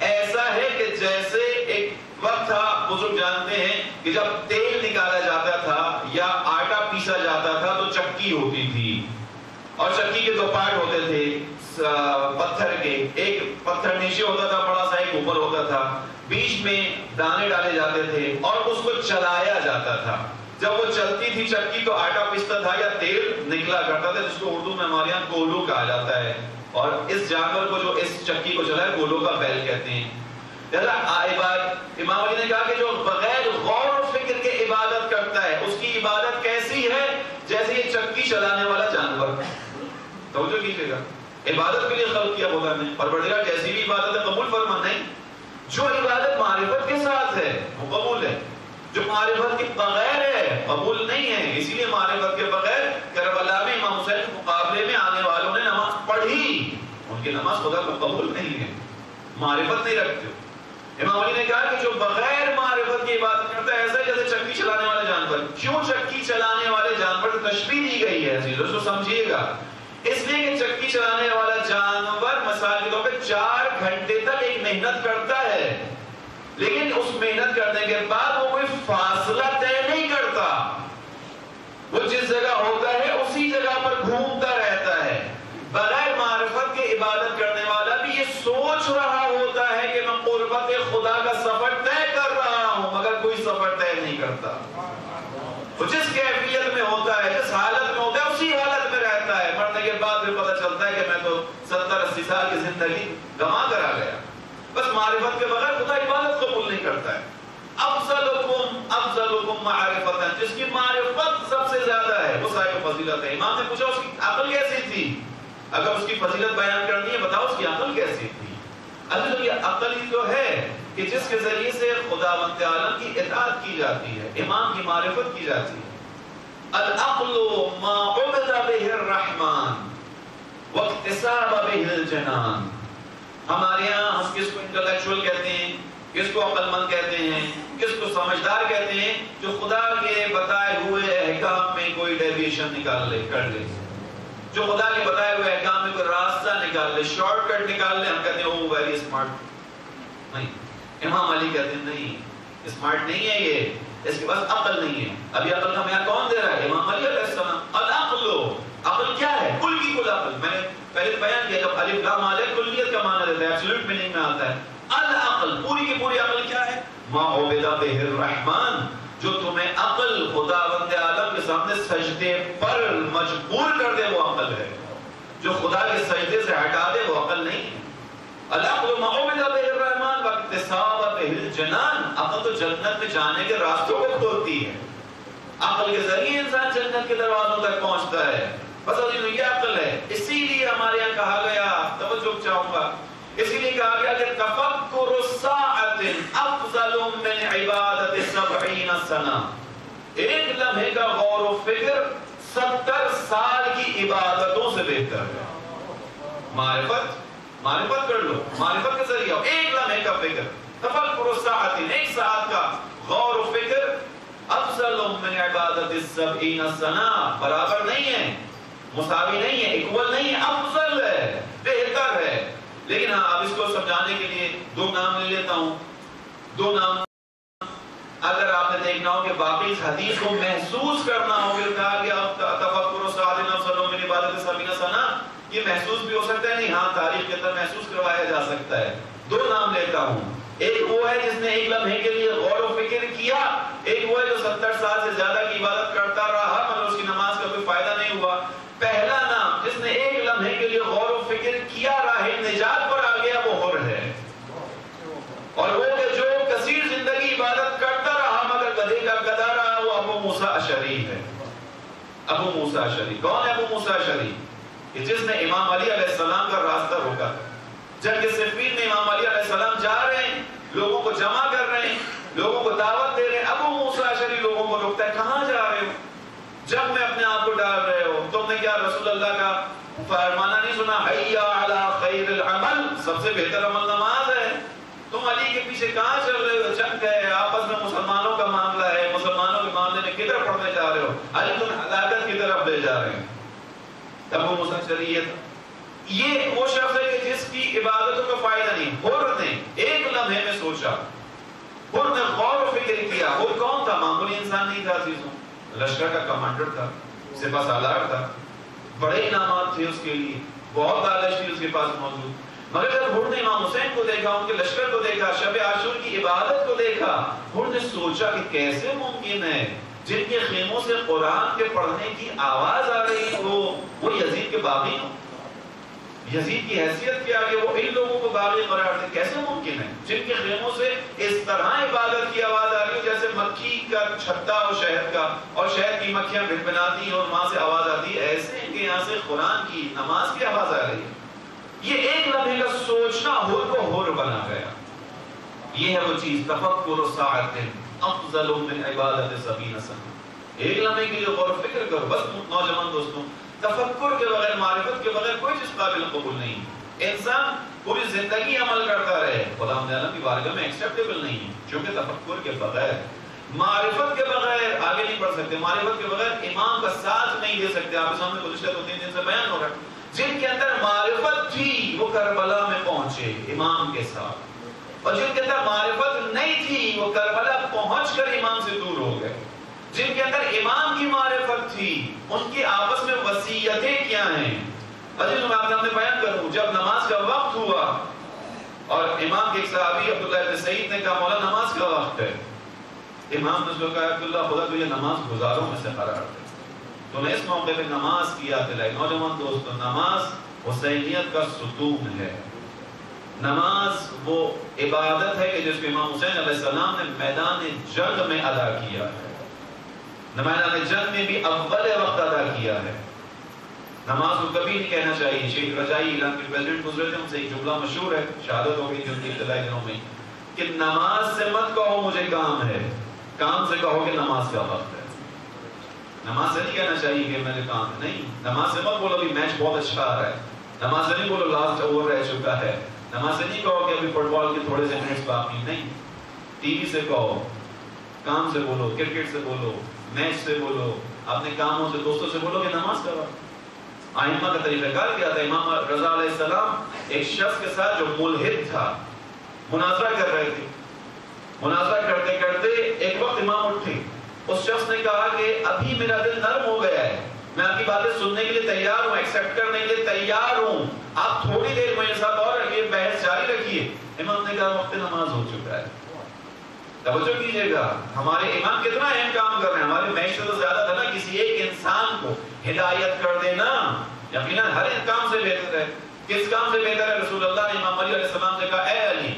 ایسا ہے کہ جیسے ایک وقت تھا، بزرگ جانتے ہیں کہ جب تیل نکالا جاتا تھا یا آٹا پیسا جاتا تھا تو چکی ہوتی تھی، اور چکی کے 2 پارٹ ہوتے تھے پتھر کے، ایک پتھر نیچے ہوتا تھا بڑا سا، ایک اوپر ہوتا تھا، بیچ میں دانے ڈالے جاتے تھے اور اس کو چلایا جاتا تھا۔ جب وہ چلتی تھی چکی تو آٹا پیستا تھا یا تیل نکلا کرتا تھا، جس کو اردو میں ہمارے یہاں گولو کہا جاتا ہے، اور اس جانور کو جو اس چکی کو چلایا گولو کا بیل کہتے ہیں۔ امام علی نے کہا کہ جو بغیر غور و فکر کے عبادت کرتا ہے اس کی عبادت کیسی ہے؟ جیسے یہ چکی چلانے والا جانور۔ توجہ کیجئے گا، عبادت کے لیے خلق کیا خدا نے، پروردگار جیسی بھی عبادت ہے قبول فرما نہیں۔ جو عبادت معرفت کے ساتھ ہے وہ قبول ہے، جو معرفت کے بغیر ہے قبول نہیں ہے۔ اسی لیے معرفت کے بغیر کربلا میں امام حسین کے مقابلے میں آنے والوں نے نماز پڑھی، ان کی نماز خدا کو قبول نہیں ہے، معرفت نہیں رکھتے۔ امام علی نے کہا کہ جو بغیر معرفت کی عبادت کرتا ہے ایسا جیسے چکی چلانے والے جانور۔ کیوں چکی چلانے والے جانور کو تشبیہ دی گئی ہے عزیزو، تو سمجھیے گا، اس لیے کہ چکی چلانے والا جانور مثال کے طور پہ 4 گھنٹے تک ایک محنت کرتا ہے، لیکن اس محنت کرنے کے بعد وہ کوئی فاصلہ طے نہیں کرتا، وہ جس جگہ ہوتا ہے اسی جگہ پر گھومتا رہتا ہے۔ بغیر معرفت کے عبادت کرنے والا بھی یہ سوچ رہا ہوتا ہے کہ میں قربت خدا کا سفر سال کی زندگی گما کر آ گیا. بس معرفت کے بغیر خدا عبادت قبول نہیں کرتا ہے. افضلکم معرفتاً، جس کی معرفت سب سے زیادہ ہے وہ صاحب فضیلت ہے. امام نے پوچھا اس کی عقل کیسی تھی؟ اگر اس کی فضیلت بیان کرنی ہے بتاؤ اس کی عقل کیسی تھی. اصل یہ عقل ہی تو ہے کہ جس کے ذریعے سے خداوند عالم کی اطاعت کی جاتی ہے، امام کی معرفت کی جاتی ہے. العقل ما عبد به الرحمن واکتساب به الجنان. ہمارے یہاں ہم کس کو انٹلیکچوئل کہتے ہیں، کس کو عقل مند کہتے ہیں، کس کو سمجھدار کہتے ہیں؟ جو خدا کے بتائے ہوئے احکام میں کوئی ڈیویشن نکال لے، کر لے. جو خدا کے بتائے ہوئے احکام میں کوئی راستہ نکال لے، شارٹ کٹ نکال لے، ہم کہتے ہیں وہ ویری اسمارٹ. نہیں، امام علی کہتے ہیں نہیں، اسمارٹ نہیں ہے یہ، اس کے پاس عقل نہیں ہے. ابھی عقل کا معیار کون دے رہا ہے؟ امام علی علیہ السلام. العقل، عقل کیا ہے؟ کل کی کل عقل. میں نے پہلے بیان کیا جب الف لام علیہ کلیت کا معنی دیتا ہے، ایبسولوٹ میننگ میں آتا ہے. العقل، پوری کی پوری عقل کیا ہے؟ ما عبد به الرحمن، جو تمہیں عقل خداوند عالم کے سامنے سجدے پر مجبور کر دے وہ عقل ہے. جو خدا کے سجدے سے ہٹا دے وہ عقل نہیں ہے. العقل ما عبد به الرحمن واکتساب به الجنان. عقل تو جنت میں جانے کے راستوں کو کھولتی ہے. عقل کے ذریعے انسان جنت کے دروازوں تک پہنچتا ہے. بس یہ عقل ہے. اسی لیے ہمارے یہاں کہا گیا، توجہ چاہوں گا، اسی لیے کہا گیا کہ تفکر الساعۃ افضل من عبادت 70 سنہ. ایک لمحے کا غور و فکر 70 سال کی عبادتوں سے بہتر ہے. معرفت کر لو، معرفت کے ذریعے ایک لمحے کا فکر، تفکر الساعۃ، ایک ساعت کا غور و فکر، افضل من عبادت 70 سنہ. برابر نہیں ہے، مساوی نہیں ہے، ایکول نہیں ہے، افضل ہے، بہتر ہے. لیکن ہاں اب اس کو سمجھانے کے لیے دو نام لے لیتا ہوں. دو نام اگر آپ نے دیکھنا ہو کہ باقی اس حدیث کو محسوس کرنا ہو کہ کہا کہ تفکر و سعادت افضل من عبادت 70 سنہ، یہ محسوس بھی ہو سکتا ہے. نہیں، ہاں تاریخ کے اندر محسوس کروایا جا سکتا ہے. دو نام لیتا ہوں. ایک وہ ہے جس نے ایک لمحے کے لیے غور و فکر کیا، ایک وہ ہے جو 70 سال سے زیادہ کی عبادت کرتا رہا مگر اس کی نماز کا کوئی فائدہ نہیں ہوا. پہلا نام جس نے ایک لمحے کے لیے غور و فکر کیا، راہ نجات پر آ گیا، وہ حر ہے. اور وہ کہ جو کثیر زندگی عبادت کرتا رہا مگر گدھے کا گدھا رہا، وہ ابو موسیٰ اشعری ہے. ابو موسیٰ اشعری کون ہے؟ ابو موسیٰ اشعری کہ جس نے امام علی علیہ السلام کا راستہ روکا. جنگ صفین میں امام علی علیہ السلام جا رہے ہیں، لوگوں کو جمع کر رہے ہیں، لوگوں کو دعوت دے رہے ہیں. ابو موسیٰ اشعری لوگوں کو روکتا ہے، کہاں جا رہے ہو؟ جب میں اپنے آپ کو ڈال رہے ہو، تم نے کیا رسول اللہ کا فرمانا نہیں سنا؟ حی علی خیر العمل، سب سے بہتر عمل نماز ہے. تم علی کے پیچھے کہاں چل رہے ہو؟ جنگ ہے، آپس میں مسلمانوں کا معاملہ ہے، مسلمانوں کے معاملے میں کدھر پڑھنے جا رہے ہو؟ علی تم ہلاکت کی طرف لے جا رہے ہیں. ابو موسیٰ اشعری یہ وہ شخص ہے کہ جس کی عبادتوں کا فائدہ نہیں. حر نے ایک لمحے میں سوچا، حر نے غور و فکر کیا. وہ کون تھا؟ معمولی انسان نہیں تھا عزیزوں، لشکر کا کمانڈر تھا، سپہ سالار تھا، بڑے انعامات تھے اس کے لیے، بہت دانش تھی اس کے پاس موجود. مگر جب حر نے امام حسین کو دیکھا، ان کے لشکر کو دیکھا، شب عاشور کی عبادت کو دیکھا، حر نے سوچا کہ کیسے ممکن ہے جن کے خیموں سے قرآن کے پڑھنے کی آواز آ رہی ہو وہ یزید کے باغی ہوں. یزید کی حیثیت کے آگے وہ ان لوگوں کو باغی قرار دے. کیسے ممکن ہے جن کے خیموں سے اس طرح عبادت کی آواز آ رہی ہو جیسے مکھی کا چھتا ہو شہد کا، اور شہد کی مکھیاں بھنبھناتی ہیں اور وہاں سے آواز آتی ہے، ایسے ان کے یہاں سے قرآن کی نماز کی آواز آ رہی ہے. یہ ایک لمحے کا سوچنا حر کو حر بنا گیا. یہ ہے وہ چیز، تفکر ساعۃ افضل من عبادت 70 سنہ. ایک لمحے کے لیے غور و فکر کرو. بس نوجوان دوستوں، تفکر کے بغیر، معرفت کے بغیر کوئی چیز قابل قبول نہیں. انسان پوری زندگی عمل کرتا رہے، خدا عالم کی بارگاہ میں ایکسیپٹیبل نہیں ہے. کیونکہ تفکر کے بغیر، معرفت کے بغیر آگے نہیں بڑھ سکتے. معرفت کے بغیر امام کا ساتھ نہیں دے سکتے. آپ کے سامنے گزشتہ 2-3 دن سے بیان ہو رہا ہے، جن کے اندر معرفت تھی وہ کربلا میں پہنچے امام کے ساتھ، اور جن کے اندر معرفت نہیں تھی وہ کربلا پہنچ کر امام سے دور ہو گئے. جن کے اندر امام کی معرفت تھی ان کی آپس میں وصیتیں کیا ہیں. عزیزوں میں آپ نے بیان کروں، جب نماز کا وقت ہوا اور امام کے ایک صحابی عبداللہ ابن سعید نے کہا مولا نماز کا وقت ہے. امام نے اس کو کہا عبداللہ خدا تجھے نماز گزاروں میں سے قرار دے. تو نے اس موقع پہ نماز کی یاد دلائی. نوجوان دوستو، نماز حسینیت کا ستون ہے. نماز وہ عبادت ہے کہ جس کو امام حسین علیہ السلام نے میدان جنگ میں ادا کیا ہے. میدان جنگ میں بھی اول وقت ادا کیا ہے. نماز کو کبھی نہیں کہنا چاہیے. شیخ رجائی ایران کے پریزیڈنٹ گزرے تھے، ان سے ایک جملہ مشہور ہے، شہادت ہو گئی تھی ان کی ابتدائی دنوں میں، کہ نماز سے مت کہو مجھے کام ہے، کام سے کہو کہ نماز کا وقت ہے. نماز سے نہیں کہنا چاہیے کہ میرے کام ہے. نہیں، نماز سے مت بولو بھی میچ بہت اچھا آ رہا ہے. نماز سے نہیں بولو لاسٹ اوور رہ چکا ہے. نماز سے نہیں کہو کہ ابھی فٹ بال کے تھوڑے سے منٹس باقی. نہیں، ٹی وی سے کہو، کام سے بولو، کرکٹ سے بولو، میچ سے بولو، اپنے کاموں سے، دوستوں سے بولو کہ نماز کا وقت. آئمہ کا طریقہ کار کیا تھا. امام رضا علیہ السلام ایک شخص کے ساتھ جو ملحد تھا مناظرہ کر رہے تھے. مناظرہ کرتے کرتے ایک وقت امام اٹھے. اس شخص نے کہا کہ ابھی میرا دل نرم ہو گیا ہے، میں آپ کی باتیں سننے کے لیے تیار ہوں، ایکسیپٹ کرنے کے لیے تیار ہوں، آپ تھوڑی دیر میرے ساتھ اور رکھیے، بحث جاری رکھیے. امام نے کہا وقت نماز ہو چکا ہے. توجہ کیجئے گا، ہمارے امام کتنا اہم کام کر رہے ہیں. ہمارے میچ سے تو زیادہ تھا نا کسی ایک انسان کو ہدایت کر دینا. یقیناً ہر ایک کام سے بہتر ہے. کس کام سے بہتر ہے؟ رسول اللہ نے امام علی علیہ السلام سے کہا اے علی،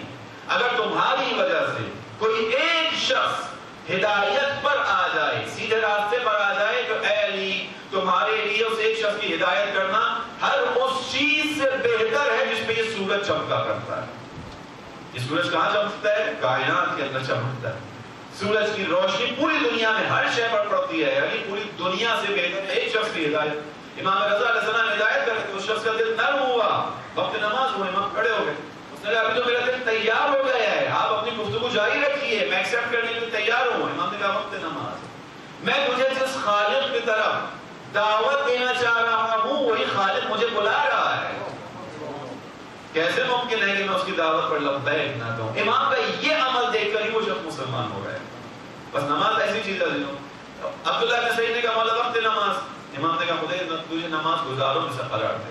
اگر تمہاری وجہ سے کوئی ایک شخص ہدایت پر آ جائے، سیدھے راستے پر آ جائے، تو اے علی تمہارے لیے اس ایک شخص کی ہدایت کرنا ہر اس چیز سے بہتر ہے جس پہ یہ سورج چمکا کرتا ہے. یہ سورج کہاں چمکتا ہے؟ کائنات کے اندر چمکتا ہے. سورج کی روشنی پوری دنیا میں ہر شے پر پڑتی ہے، یعنی پوری دنیا سے بہتر ایک شخص کی ہدایت. امام رضا علیہ السلام ہدایت کرتے تو اس شخص کا دل نرم ہوا. وقت نماز ہوئے، امام کھڑے ہو گئے. اس نے کہا ابھی تو میرا دل تیار ہو گیا ہے، آپ اپنی گفتگو جاری رکھیے، میں ایکسیپٹ کرنے کے لیے تیار ہوں. امام نے کہا وقت نماز، میں مجھے جس خالق کی طرف دعوت دینا چاہ رہا ہوں وہی خالق مجھے بلا رہا ہے. کیسے ممکن ہے کہ میں اس کی دعوت پر لبیک نہ کہوں؟ امام کا یہ عمل دیکھ کر ہی وہ شخص مسلمان ہو گئے. بس نماز ایسی چیز ہے. عبداللہ بن سعید نے کہا مولا وقت نماز. امام نے کہا خدا تجھے نماز گزاروں میں سے قرار دے.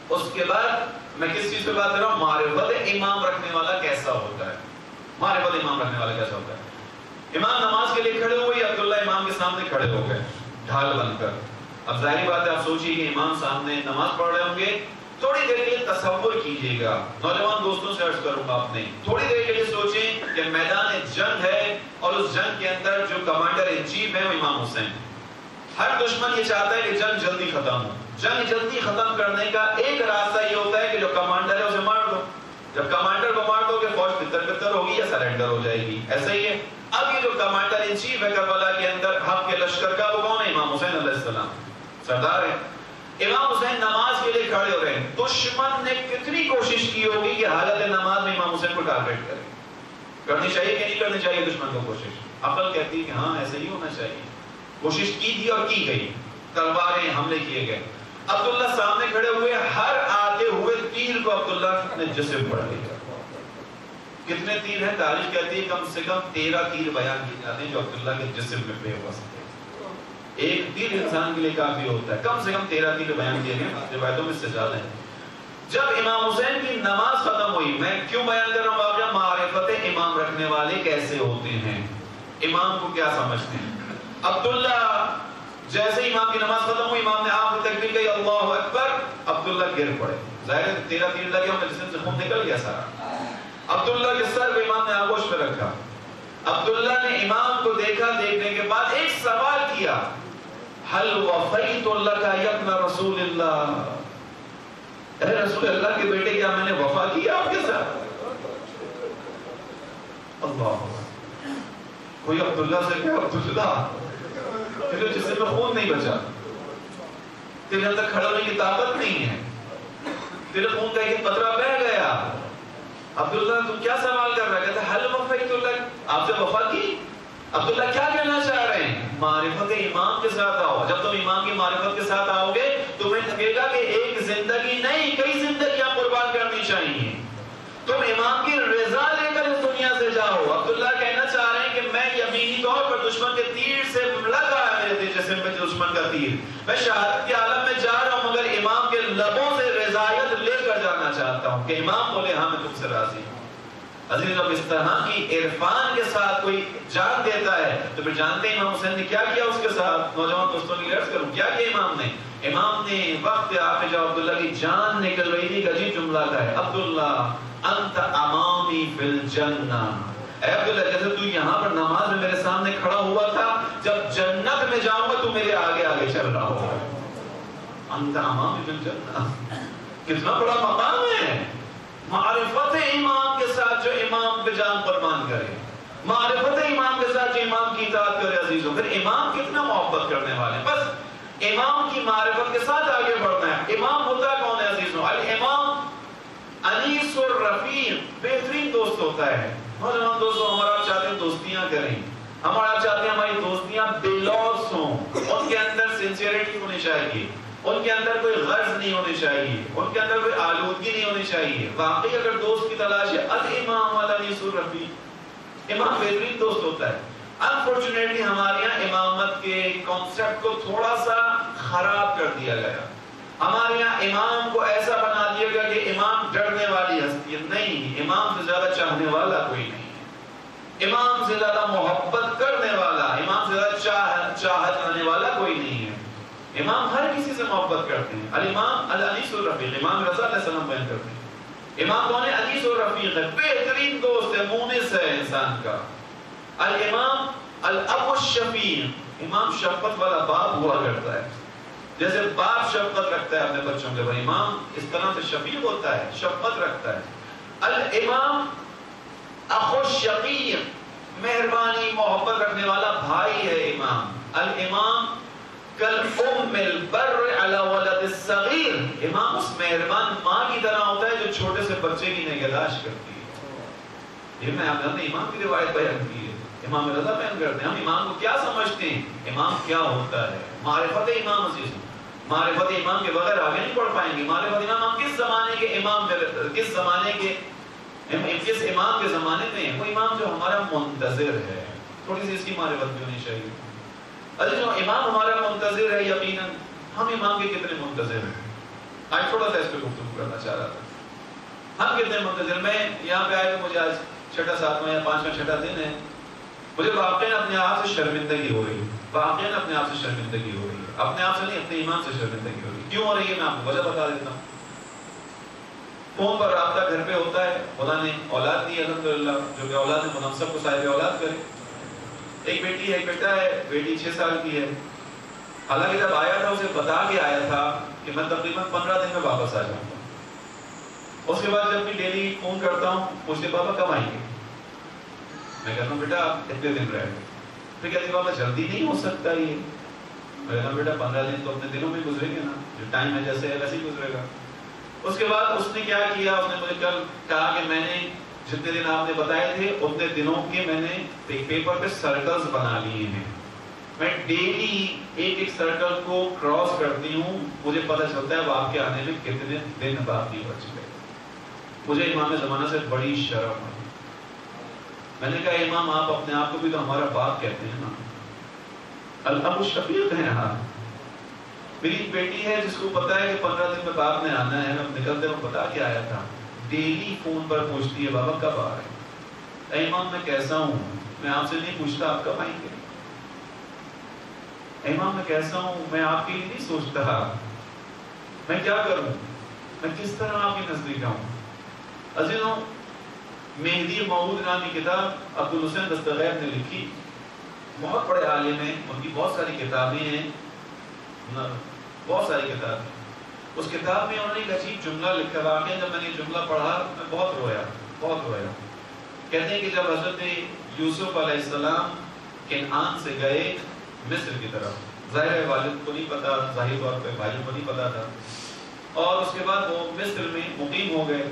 اس کے بعد میں کس چیز پہ بات کر رہا ہوں؟ معرفت امام رکھنے والا کیسا ہوتا ہے. معرفت امام رکھنے والا کیسا ہوتا ہے. امام نماز کے لیے کھڑے ہوئے، عبداللہ امام کے سامنے کھڑے ہو گئے ڈھال بن کر. اب ظاہری بات ہے، آپ سوچیے کہ امام سامنے نماز پڑھ رہے ہوں گے. تھوڑی دیر کے لیے تصور کیجئے گا، نوجوان دوستوں سے عرض کروں گا اپنے، تھوڑی دیر کے لیے سوچیں کہ میدان جنگ ہے اور اس جنگ کے اندر جو کمانڈر ان چیف ہے وہ امام حسین. ہر دشمن یہ چاہتا ہے کہ جنگ جلدی ختم ہو. جنگ جلدی ختم کرنے کا ایک راستہ یہ ہوتا ہے کہ جو کمانڈر ہے اسے مار دو. جب کمانڈر کو مار دو کہ فوج تتر ہوگی یا سرنڈر ہو جائے گی. ایسا ہی ہے. اب یہ جو کمانڈر ان چیف ہے کربلا کے اندر حق کے لشکر کا، وہ کون ہے؟ امام حسین علیہ السلام سردار ہے. امام حسین نماز کے لیے کھڑے ہو رہے ہیں. دشمن نے کتنی کوشش کی ہوگی کہ حالت نماز میں امام حسین کو ٹارگیٹ کرے. کرنی چاہیے کہ نہیں کرنی چاہیے دشمن کو کوشش؟ عقل کہتی ہے کہ ہاں ایسے ہی ہونا چاہیے. کوشش کی تھی اور کی گئی، تلواریں حملے کیے گئے. عبداللہ سامنے کھڑے ہوئے، ہر آتے ہوئے تیر کو عبداللہ نے جسم پڑ لیا. کتنے تیر ہیں؟ تاریخ کہتی ہے کم سے کم 13 تیر بیان کیے جاتے ہیں جو عبداللہ کے جسم میں بے واسطے. ایک تیر انسان کے لیے کافی ہوتا ہے، کم سے کم 13 تیر بیان کیے گئے، روایتوں میں سے زیادہ ہیں. جب امام حسین کی نماز ختم ہوئی، میں کیوں بیان کر رہا ہوں واقعہ؟ معرفت امام رکھنے والے کیسے ہوتے ہیں، امام کو کیا سمجھتے ہیں. عبداللہ جیسے امام کی نماز ختم ہوئی، امام نے آخری تکبیر کہی اللہ اکبر، عبداللہ گر پڑے. ظاہر ہے 13 تیر لگے ہوں، جسم سے خون نکل گیا سارا. عبداللہ کے سر کو امام نے آغوش پہ رکھا. عبداللہ نے امام کو دیکھا، دیکھنے کے بعد ایک سوال کیا، حل وفیت لک یا ابن رسول اللہ، اے رسول اللہ کے بیٹے کیا میں نے وفا کیا آپ کے ساتھ؟ اللہ، کوئی عبداللہ سے کہا عبداللہ تیرے جسم میں خون نہیں بچا، تیرے اندر کھڑا ہونے کی طاقت نہیں ہے، تیرے خون کا ایک قطرہ بہہ گیا. عبداللہ تم کیا سوال کر رہا ہے؟ کہتا ہے حل وفیت لک، آپ سے وفا کی. عبداللہ کیا کہنا چاہ رہے ہیں؟ معرفت امام کے ساتھ آؤ. جب تم امام کی معرفت کے ساتھ آؤ گے تمہیں لگے گا کہ ایک زندگی نہیں کئی زندگیاں قربان کرنی چاہیے. تم امام کی رضا لے کر اس دنیا سے جاؤ. عبداللہ کہنا چاہ رہے ہیں کہ میں یقینی طور پر دشمن کے تیر سے لگا ہے میرے جسم میں دشمن کا تیر، میں شہادت کے عالم میں جا رہا ہوں، مگر امام کے لبوں سے رضایت لے کر جانا چاہتا ہوں کہ امام بولے ہاں میں تم سے راضی ہوں. عزیز جب اس طرح کی عرفان کے ساتھ کوئی جان دیتا ہے تو پھر جانتے ہیں امام حسین نے کیا کیا اس کے ساتھ. نوجوان دوستوں کی عرض کروں کیا کیا امام نے وقت آپ جب عبداللہ کی جان نکل رہی تھی عجیب جملہ کا ہے, عبداللہ انت امامی فی الجنہ, اے عبداللہ جیسے تو یہاں پر نماز میں میرے سامنے کھڑا ہوا تھا, جب جنت میں جاؤں گا تو میرے آگے آگے چل رہا ہوگا. انت امامی فی الجنہ, کتنا بڑا مقام ہے. معرفت امام کے ساتھ جو امام پہ جان قربان کرے, معرفت امام کے ساتھ جو امام کی اطاعت کرے عزیزوں, پھر امام کتنا محبت کرنے والے ہیں. بس امام کی معرفت کے ساتھ آگے بڑھنا ہے. امام ہوتا کون ہے عزیزوں؟ الامام انیس الرفیق, بہترین دوست ہوتا ہے. نوجوان دوستوں ہمارا آپ چاہتے ہیں دوستیاں کریں, ہمارا آپ چاہتے ہیں ہماری دوستیاں بے لوث ہوں, ان کے اندر سنسیئرٹی ہونی چاہیے, ان کے اندر کوئی غرض نہیں ہونی چاہیے, ان کے اندر کوئی آلودگی نہیں ہونی چاہیے. واقعی اگر دوست کی تلاش ہے, الامام انیس الرفیق, امام بہترین دوست ہوتا ہے. انفارچونیٹلی ہمارے یہاں امامت کے کانسیپٹ کو تھوڑا سا خراب کر دیا گیا. ہمارے یہاں امام کو ایسا بنا دیا گیا کہ امام ڈرنے والی ہستی ہے. نہیں, امام سے زیادہ چاہنے والا کوئی نہیں ہے, امام سے زیادہ محبت کرنے والا, امام سے زیادہ چاہت آنے والا کوئی نہیں ہے. امام ہر کسی سے محبت کرتے ہیں. الامام الانیس الرفیق, امام رضا علیہ السلام بیان کرتے ہیں امام کون ہے؟ انیس الرفیق ہے, بہترین دوست ہے, مونس ہے انسان کا. الامام الاب الشفیق, امام شفقت والا باپ ہوا کرتا ہے. جیسے باپ شفقت رکھتا ہے اپنے بچوں کے اوپر, امام اس طرح سے شفیق ہوتا ہے, شفقت رکھتا ہے. الامام اخو الشقیق, مہربانی محبت رکھنے والا بھائی ہے امام. الامام کالام البر علی ولد الصغیر, امام اس مہربان ماں کی طرح ہوتا ہے جو چھوٹے سے بچے کی نگہداشت کرتی ہے. یہ میں آپ نے امام کی روایت بیان کی ہے, امام رضا بیان کرتے ہیں. ہم امام کو کیا سمجھتے ہیں, امام کیا ہوتا ہے؟ معرفت امام عزیز, معرفت امام کے بغیر آگے نہیں بڑھ پائیں گے. معرفت امام, ہم کس زمانے کے امام, کس زمانے کے, کس امام کے زمانے میں ہیں؟ وہ امام جو ہمارا منتظر ہے. تھوڑی سی اس کی معرفت بھی ہونی چاہیے. عزیزوں امام ہمارا منتظر ہے, یقیناً ہم امام کے کتنے منتظر ہیں؟ آج تھوڑا سا اس پہ گفتگو کرنا چاہ رہا تھا. ہم کتنے منتظر. میں یہاں پہ آئے تو مجھے آج 6واں 7واں یا 5واں 6واں دن ہے, مجھے واقعاً اپنے آپ سے شرمندگی ہو رہی ہے. واقعاً اپنے آپ سے شرمندگی ہو رہی ہے, اپنے آپ سے نہیں, اپنے ایمان سے شرمندگی ہو رہی ہے. کیوں ہو رہی ہے میں آپ کو وجہ بتا دیتا ہوں. فون پر رابطہ گھر پہ ہوتا ہے, خدا نے اولاد دی الحمدللہ, جو کہ اولاد ہے ہم سب کو صاحب اولاد کرے. ایک بیٹی ہے, ایک بیٹا ہے, بیٹی 6 سال کی ہے. حالانکہ جب آیا تھا اسے بتا کے آیا تھا کہ میں تقریباً 15 دن میں واپس آ جاؤں گا. اس کے بعد جب بھی ڈیلی فون کرتا ہوں پوچھتے بابا کب آئیں گے. میں کہتا ہوں بیٹا آپ اتنے دن رہے. پھر کہتے بابا جلدی نہیں ہو سکتا یہ. میں کہتا ہوں بیٹا 15 دن تو اپنے دنوں میں گزریں گے نا, جو ٹائم ہے جیسے ہے ویسے ہی گزرے گا. اس کے بعد اس نے کیا کیا, اس نے مجھے کل کہا کہ میں نے جتنے دن آپ نے بتائے تھے اتنے دنوں کے میں نے پیپر پہ سرکلز بنا لیے ہیں. میں ڈیلی ایک سرکل کو کراس کرتی ہوں, مجھے پتہ چلتا ہے وہ آپ کے آنے میں کتنے دن باقی بچ گئے. مجھے امام زمانہ سے بڑی شرم ہے. میں نے کہا امام آپ اپنے آپ کو بھی تو ہمارا باپ کہتے ہیں نا, الاب الشفیق ہے. ہاں میری ایک بیٹی ہے جس کو پتا ہے کہ 15 دن میں باپ نے آنا ہے, ہم نکلتے وہ بتا کے آیا تھا. ڈیلی فون پر پوچھتی ہے بابا کب آ رہے ہیں. اے امام میں کیسا ہوں, میں آپ سے نہیں پوچھتا آپ کب آئیں گے. اے امام میں کیسا ہوں, میں آپ کے لیے نہیں سوچتا. میں کیا کروں, میں کس طرح آپ کے نزدیک آؤں. عزیزوں مہدی موعود نامی کتاب عبدالحسین دستغیر نے لکھی, بہت بڑے عالم ہیں, ان کی بہت ساری کتابیں ہیں, بہت ساری کتابیں. اس کتاب میں انہوں نے ایک عجیب جملہ لکھا. واقعی جب میں نے یہ جملہ پڑھا میں بہت رویا, بہت رویا. کہتے ہیں کہ جب حضرت یوسف علیہ السلام کنعان سے گئے مصر کی طرف, ظاہر ہے والد کو نہیں پتا, ظاہر طور پہ بھائیوں کو نہیں پتا تھا, اور اس کے بعد وہ مصر میں مقیم ہو گئے.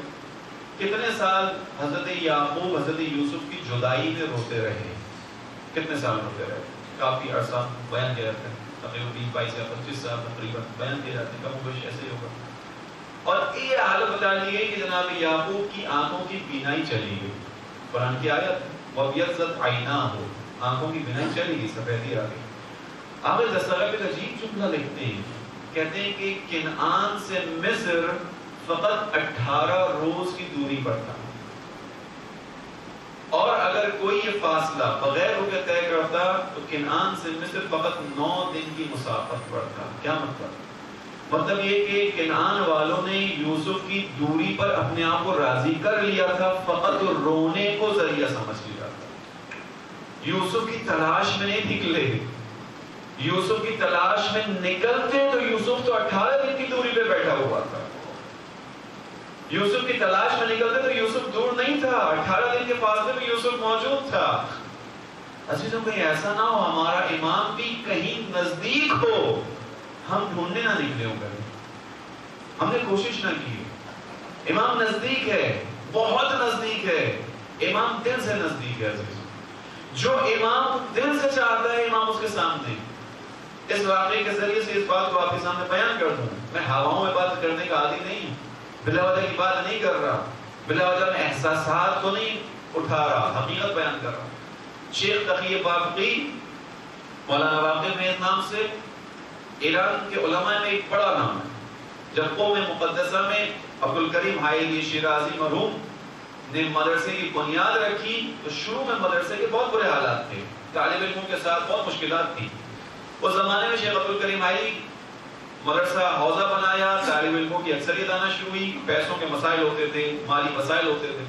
کتنے سال حضرت یعقوب حضرت یوسف کی جدائی میں روتے رہے, کتنے سال روتے رہے, کافی عرصہ بیان کیا جاتا ہے, تقریباً 22 یا 25 سال تقریباً بیان کیا جاتے ہیں, کم و بیش ایسے ہی ہوگا. اور یہ حالت بتا لیے کہ جناب یعقوب کی آنکھوں کی بینائی چلی گئی. قرآن کی آیت وَبْيَضَّتْ عَيْنَاهُ, آنکھوں کی بینائی چلی گئی, سفیدی آ گئی. آپ دستغیر ایک عجیب جملہ لکھتے ہیں, کہتے ہیں کہ کنعان سے مصر فقط 18 روز کی دوری پر تھا. اور اگر کوئی یہ فاصلہ بغیر رکے طے کرتا تو کنعان سے مصر فقط 9 دن کی مسافت پڑتا. کیا مطلب یہ کہ کنعان والوں نے یوسف کی دوری پر اپنے آپ کو راضی کر لیا تھا، فقط رونے کو ذریعہ سمجھ لیا تھا. یوسف کی تلاش میں نہیں نکلے. یوسف کی تلاش میں نکلتے تو یوسف تو 18 دن کی دوری پہ بیٹھا ہوا تھا. یوسف کی تلاش میں نکلتے تو یوسف دور نہیں تھا، 18 دن کے فاصلے میں یوسف موجود تھا. عزیزوں کہیں ایسا نہ ہو ہمارا امام بھی کہیں نزدیک ہو، ہم ڈھونڈنے نہ نکلے ہوں کبھی. ہم نے کوشش نہ کی. امام نزدیک ہے، بہت نزدیک ہے. امام دل سے نزدیک ہے. عزیزوں جو امام دل سے چاہتا ہے امام اس کے سامنے. اس واقعے کے ذریعے سے اس بات کو آپ کے سامنے بیان کر دوں. میں ہواؤں میں بات کرنے کا عادی نہیں ہوں، بلا وجہ کی بات نہیں کر رہا، بلا وجہ میں احساسات کو نہیں اٹھا رہا، حقیقت بیان کر رہا ہوں. شیخ تقی بافقی مولانا واقع میں اس نام سے ایران کے علماء میں ایک بڑا نام ہے. جب قوم مقدسہ میں عبدالکریم حائلی شیرازی مرحوم نے مدرسے کی بنیاد رکھی تو شروع میں مدرسے کے بہت برے حالات تھے، طالب علموں کے ساتھ بہت مشکلات تھی. اس زمانے میں شیخ عبدالکریم حائلی مدرسہ حوضہ بنایا، طالب علموں کی اکثریت آنا شروع ہوئی، پیسوں کے مسائل ہوتے تھے، مالی مسائل ہوتے تھے.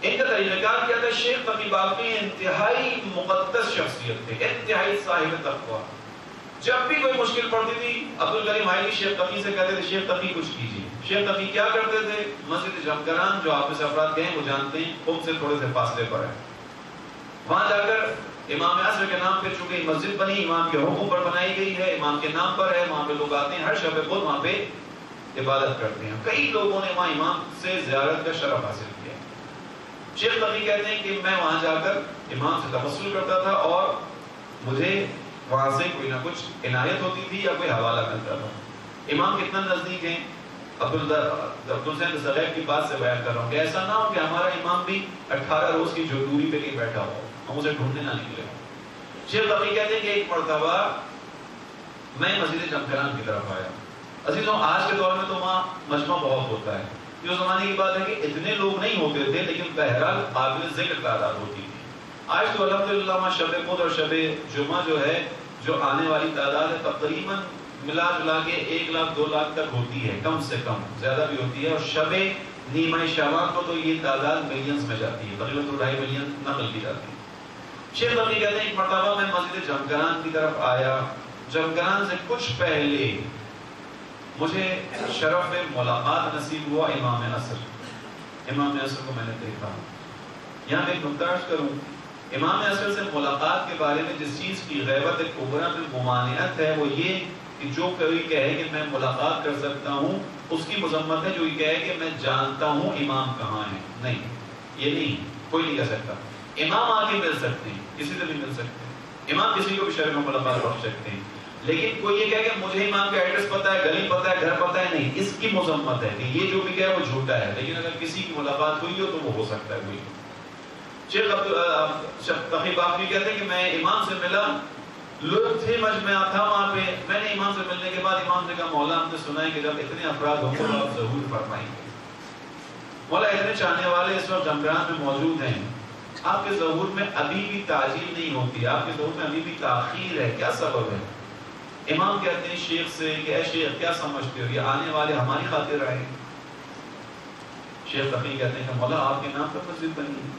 ان کا طریقہ کار کیا تھا؟ شیخ تقی بافقی انتہائی مقدس شخصیت تھے، انتہائی صاحب تقویٰ. جب بھی کوئی مشکل پڑتی تھی عبدالکریم حائلی شیخ تقی سے کہتے تھے شیخ تقی کچھ کیجیے. شیخ تقی کیا کرتے تھے؟ مسجد جمکران جو آپ میں سے افراد گئے وہ جانتے ہیں، قم سے تھوڑے سے فاصلے پر ہے، وہاں جا کر امام عصر کے نام پہ چونکہ مسجد بنی، امام کے حکم پر بنائی گئی ہے، امام کے نام پر ہے، وہاں پہ لوگ آتے ہیں، ہر شب خود وہاں پہ عبادت کرتے ہیں. کئی لوگوں نے وہاں امام سے زیارت کا شرف حاصل کیا. شیخ تقی کہتے ہیں کہ میں وہاں جا کر امام سے تبسل کرتا تھا اور مجھے وہاں سے کوئی نہ کچھ عنایت ہوتی تھی یا کوئی حوالہ ملتا تھا. امام کتنا نزدیک ہیں؟ عبدالحسین زغیب کی بات سے بیان کر رہا ہوں کہ ایسا نہ ہو کہ ہمارا امام بھی 18 روز کی جو دوری پہ نہیں بیٹھا ہو، ہم اسے ڈھونڈنے نہ نکلے. شیخ تقی کہتے ہیں کہ ایک مرتبہ میں مسجد جمکران کی طرف آیا. عزیزوں آج کے دور میں تو وہاں مجمع بہت ہوتا ہے، جو زمانے کی بات ہے کہ اتنے لوگ نہیں ہوتے تھے لیکن بہرحال قابل ذکر تعداد ہوتی تھی. آج تو الحمدللہ وہاں شب خود اور شب جمعہ جو ہے، جو آنے والی تعداد ہے تقریباً ملا جلا کے 1 لاکھ 2 لاکھ تک ہوتی ہے، کم سے کم، زیادہ بھی ہوتی ہے. اور شب نیمہ شعبان کو تو یہ تعداد ملینز میں جاتی ہے، تقریباً 2.5 ملین نقل کی جاتی ہے. شیخ تقی کہتے ہیں ایک مرتبہ میں مسجد جمکران کی طرف آیا. جمکران سے کچھ پہلے مجھے شرف ملاقات نصیب ہوا امام عصر. امام عصر کو میں نے دیکھا. یہاں میں ایک نکتہ عرض کروں، امام عصر سے ملاقات کے بارے میں جس چیز کی غیبت کبریٰ میں ممانعت ہے وہ یہ کہ جو کوئی کہے کہ میں ملاقات کر سکتا ہوں اس کی مذمت ہے. جو یہ کہے کہ میں جانتا ہوں امام کہاں ہے، نہیں، یہ نہیں، کوئی نہیں کہہ سکتا. امام آ کے مل سکتے ہیں، کسی سے بھی مل سکتے ہیں، امام کسی کو بھی شرف میں ملاقات بخش سکتے ہیں. لیکن کوئی یہ کہے کہ مجھے امام کا ایڈریس پتہ ہے، گلی پتہ ہے، گھر پتہ ہے، نہیں، اس کی مذمت ہے کہ یہ جو بھی کہے وہ جھوٹا ہے. لیکن اگر کسی کی ملاقات ہوئی ہو تو وہ ہو سکتا ہے. کوئی شیخ تقی بافقی کہتے ہیں کہ میں امام سے ملا، لوگ تھے، مجمع تھا وہاں پہ. میں نے امام سے ملنے کے بعد امام سے کہا مولا ہم نے سنا ہے کہ جب اتنے افراد ہوں تو آپ ضرور فرمائیں گے. مولا اتنے چاہنے والے اس وقت جمکران میں موجود ہیں، آپ کے ظہور میں ابھی بھی تعجیل نہیں ہوتی، آپ کے ظہور میں ابھی بھی تاخیر ہے، کیا سبب ہے؟ امام کہتے ہیں شیخ سے کہ اے شیخ کیا سمجھتے ہو یہ آنے والے ہماری خاطر آئے. شیخ تقی کہتے ہیں کہ مولا آپ کے نام پر مسجد بنی ہے،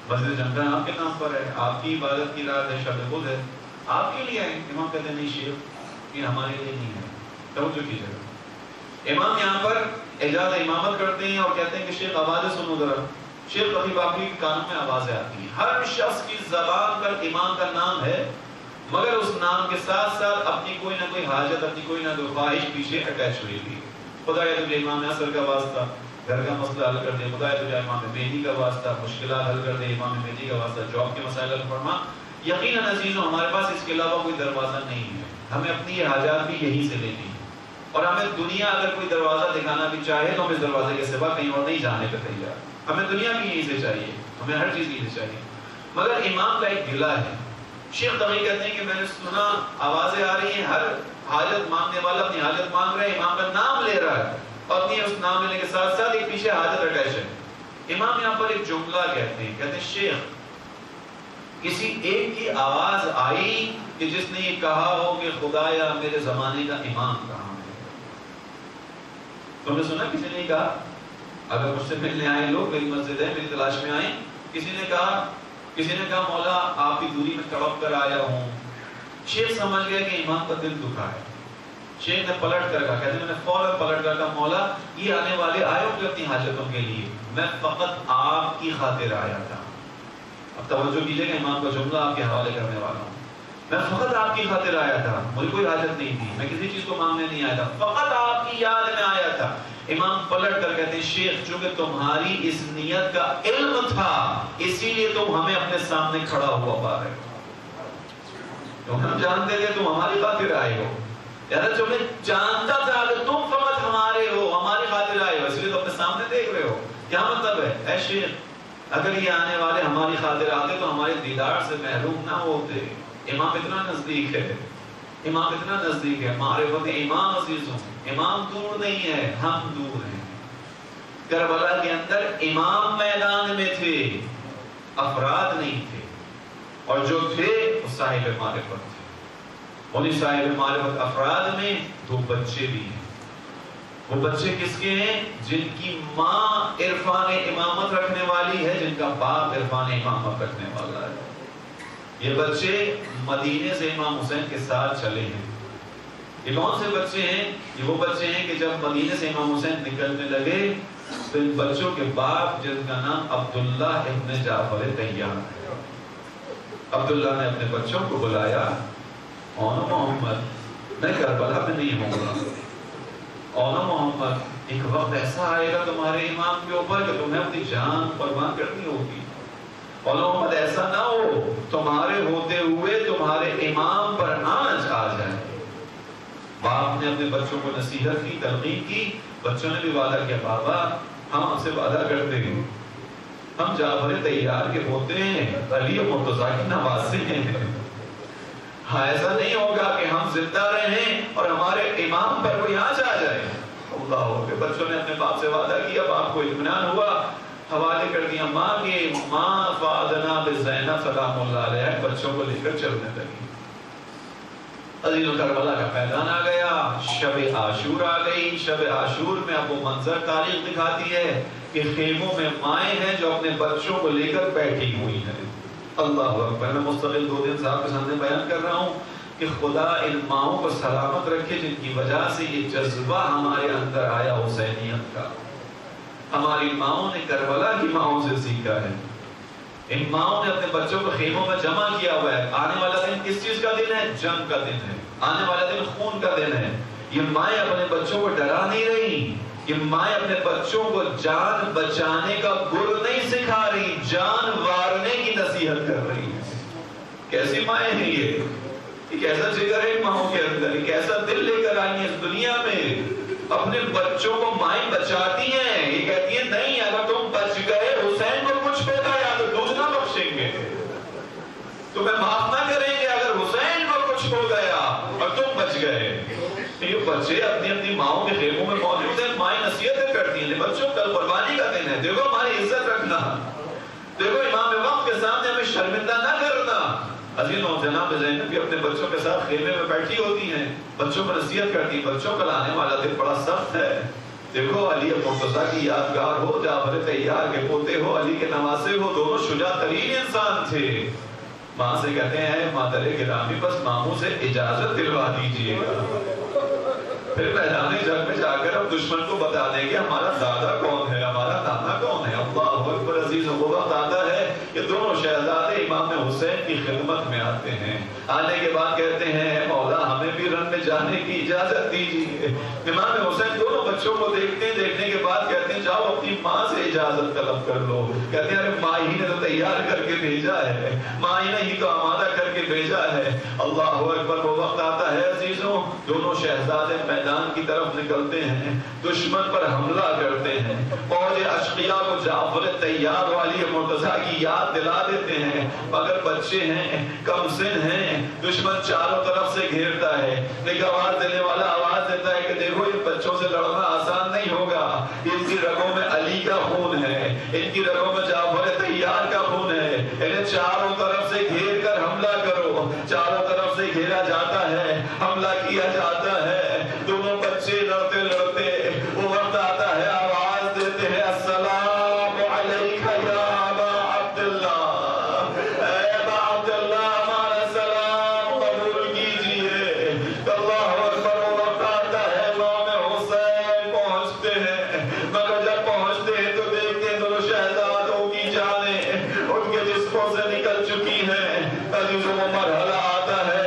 مسجد جمکران آپ کے نام پر ہے، آپ کی عبادت کی رات ہے، شب خود ہے، آپ کے لیے آئے. امام کہتے ہیں نہیں شیخ یہ ہمارے لیے نہیں ہے. توجہ کیجیے، امام یہاں پر اجازت امامت کرتے ہیں اور کہتے ہیں کہ شیخ آوازیں سنو ذرا. شیخ تقی بافقی کے کانوں میں آوازیں آتی ہیں. ہر شخص کی زبان پر امام کا نام ہے مگر اس نام کے ساتھ ساتھ اپنی کوئی نہ کوئی حاجت، اپنی کوئی نہ کوئی خواہش پیچھے اٹیچ ہوئی تھی. خدایا تجھے امام عصر کا واسطہ گھر کا مسئلہ حل کر دے، خدایا تجھے امام مہدی کا واسطہ مشکلات حل کر دے، امام مہدی کا واسطہ جاب کے مسائل حل فرما. یقیناً عزیزوں ہمارے پاس اس کے علاوہ کوئی دروازہ نہیں ہے، ہمیں اپنی یہ حاجات بھی یہیں سے لینی ہے. اور ہمیں دنیا اگر کوئی دروازہ دکھانا بھی چاہے تو ہم اس دروازے کے سوا کہیں اور نہیں جانے پہ تیار. ہمیں دنیا بھی یہیں سے چاہیے، ہمیں ہر چیز یہیں سے چاہیے. مگر امام کا ایک گلہ ہے. شیخ تقی کہتے ہیں کہ میں نے سنا آوازیں آ رہی ہیں، ہر حاجت مانگنے والا اپنی حاجت مانگ رہا ہے، امام کا نام لے رہا ہے اور اپنی اس نام لینے کے ساتھ ساتھ ایک پیچھے حاجت اٹیچ ہے. امام یہاں پر ایک جملہ کہتے ہیں شیخ کسی ایک کی آواز آئی کہ جس نے یہ کہا ہو کہ خدایا میرے زمانے کا امام کہاں ہے؟ تم نے سنا کسی نے کہا؟ اگر مجھ سے ملنے آئے لوگ، میری مسجد ہے، میری تلاش میں آئے، کسی نے کہا مولا آپ کی دوری میں تڑپ کر آیا ہوں. شیخ سمجھ گیا کہ امام کا دل دکھا ہے. شیخ نے پلٹ کر کہا، کہتے ہیں میں نے فوراً پلٹ کر کہا مولا یہ آنے والے آئے ہوں گے اپنی حاجتوں کے لیے، میں فقط آپ کی خاطر آیا تھا. اب توجہ کیجئے کہ امام کا جملہ آپ کے حوالے کرنے والا ہوں. میں فقط آپ کی خاطر آیا تھا، مجھے کوئی حاجت نہیں تھی، میں کسی چیز کو مانگنے نہیں آیا تھا، فقط آپ کی یاد میں آیا تھا. امام پلٹ کر کہتے ہیں شیخ چونکہ تمہاری اس نیت کا علم تھا اسی لیے تم ہمیں اپنے سامنے کھڑا ہوا پا رہے ہو. تو ہم جانتے تھے تم ہماری خاطر آئے ہو، یار جو میں جانتا تھا کہ تم فقط ہمارے ہو، ہماری خاطر آئے ہو، اس لیے تو اپنے سامنے دیکھ رہے ہو. کیا مطلب ہے؟ اے شیخ اگر یہ آنے والے ہماری خاطر آتے تو ہمارے دیدار سے محروم نہ ہوتے. امام اتنا نزدیک ہے، امام اتنا نزدیک ہے. معرفت امام عزیزوں، امام دور نہیں ہے، ہم دور ہیں. کربلا کے اندر امام میدان میں تھے، افراد نہیں تھے، اور جو تھے وہ صاحب معرفت تھے. انہیں صاحب معرفت افراد میں دو بچے بھی ہیں. وہ بچے کس کے ہیں؟ جن کی ماں عرفان امامت رکھنے والی ہے، جن کا باپ عرفان امامت رکھنے والا ہے. یہ بچے مدینے سے امام حسین کے ساتھ چلے ہیں. یہ کون سے بچے ہیں؟ یہ وہ بچے ہیں کہ جب مدینے سے امام حسین نکلنے لگے تو ان بچوں کے باپ جن کا نام عبداللہ ابن جعفر طیار ہے، عبداللہ نے اپنے بچوں کو بلایا، اونا محمد میں کربلا میں نہیں ہوں گا، اونا محمد ایک وقت ایسا آئے گا تمہارے امام کے اوپر کہ تمہیں اپنی جان قربان کرنی ہوگی. اور محمد ایسا نہ ہو تمہارے ہوتے ہوئے تمہارے امام پر آنچ آ جائے. باپ نے اپنے بچوں کو نصیحت کی، تلقین کی. بچوں نے بھی وعدہ کیا بابا ہم آپ سے وعدہ کرتے ہیں، ہم جعفر طیار کے ہوتے ہیں، علی مرتضیٰ کی نواسے ہیں. ہاں ایسا نہیں ہوگا کہ ہم زندہ رہیں اور ہمارے امام پر کوئی آنچ آ جائے. اللہ ہو کہ بچوں نے اپنے باپ سے وعدہ کیا، باپ کو اطمینان ہوا، حوالے کر دیا ماں کے. ماں فادنا بزینب سلام اللہ علیہ بچوں کو لے کر چلنے لگی. عزیزوں کربلا کا میدان آ گیا، شب عاشور آ گئی. شب عاشور میں اب وہ منظر تاریخ دکھاتی ہے کہ خیموں میں مائیں ہیں جو اپنے بچوں کو لے کر بیٹھی ہوئی ہیں. اللہ اکبر. میں مستقل 2 دن صاحب کے سامنے بیان کر رہا ہوں کہ خدا ان ماؤں کو سلامت رکھے جن کی وجہ سے یہ جذبہ ہمارے اندر آیا حسینیت کا. ہماری ماؤں نے کربلا کی ماؤں سے سیکھا ہے. ان ماؤں نے اپنے بچوں کو خیموں میں جمع کیا ہوا ہے. آنے والا دن کس چیز کا دن ہے؟ جنگ کا دن ہے. آنے والا دن خون کا دن ہے. یہ مائیں اپنے بچوں کو ڈرا نہیں رہی، یہ مائیں اپنے بچوں کو جان بچانے کا گر نہیں سکھا رہی، جان وارنے کی نصیحت کر رہی ہیں. کیسی مائیں ہیں یہ کیسا جگر ہے ماؤں کے اندر، یہ کیسا دل لے کر آئی ہیں اس دنیا میں. اپنے بچوں کو مائیں بچاتی ہیں. یہ کہتی ہیں نہیں اگر تم بچ گئے حسین کو کچھ ہوگا یا تو دوسرا بخشیں گے، تمہیں معاف نہ کریں گے اگر حسین کو کچھ ہو گیا اور تم بچ گئے. یہ بچے اپنی اپنی ماؤں کے خیموں میں موجود ہیں. مائیں نصیحتیں کرتی ہیں بچوں کل قربانی کا دن ہے، دیکھو ہماری عزت رکھنا، دیکھو امام وقت کے سامنے ہمیں شرمندہ نہ کرنا. عزیزوں جناب زینب بھی اپنے بچوں کے ساتھ خیمے میں بیٹھی ہوتی ہیں، بچوں کو نصیحت کرتی ہیں. بچوں کا لانے والا دن بڑا سخت ہے. دیکھو علی مرتضیٰ کی یادگار ہو، جعفر طیار کے پوتے ہو، علی کے نواسے ہو، دونوں شجاع ترین انسان تھے. ماں سے کہتے ہیں مادر گرامی بس ماموں سے اجازت دلوا دیجئے گا، پھر میدان جنگ میں جا کر ہم دشمن کو بتا دیں گے ہمارا دادا کون ہے، ہمارا نانا کون ہے. اللہ اکبر. عزیزوں وہ وقت آتا ہے کہ دونوں شہزادے امام حسین کی خدمت میں آتے ہیں. آنے کے بعد کہتے ہیں مولا ہمیں بھی رن میں جانے کی اجازت دیجیے. امام حسین دونوں بچوں کو دیکھتے ہیں، دیکھنے کے بعد کہتے ہیں جاؤ اپنی ماں سے اجازت طلب کر لو. کہتے ہیں ارے ماں ہی نے تو تیار کر کے بھیجا ہے، ماں ہی نے ہی تو آمادہ کر کے بھیجا ہے. اللہ اکبر. وہ وقت آتا ہے عزیزوں دونوں شہزادے میدان کی طرف نکلتے ہیں، دشمن پر حملہ کرتے ہیں. فوج اشقیاء کو جعفر طیار والی مرتضیٰ کی یاد دلا دیتے ہیں، مگر بچے ہیں، کم سن ہیں. دشمن چاروں طرف سے گھیرتا ہے. نگہبان دینے والا آواز دیتا ہے کہ دیکھو ان بچوں سے لڑنا آسان نہیں ہوگا، ان کی رگوں میں علی کا خون ہے، ان کی چاروں طرف سے گھیر کر حملہ کرو. چاروں طرف سے گھیرا جاتا ہے, حملہ کیا جاتا ہے. دونوں بچے لڑتے لڑتے وہ وقت آتا ہے, آواز دیتے ہیں السلام علیکہ یا ابا عبداللہ, اے ابا عبداللہ ہمارا سلام قبول کیجئے. اللہ اکبر. وہ وقت آتا ہے امام حسین پہنچتے ہیں, مگر جب پہنچتے ہیں تو دیکھتے ہیں دونوں شہزادوں کی جانیں ان کے جسموں سے نکل چکی ہیں. عزیزوں وہ مرحلہ آتا ہے,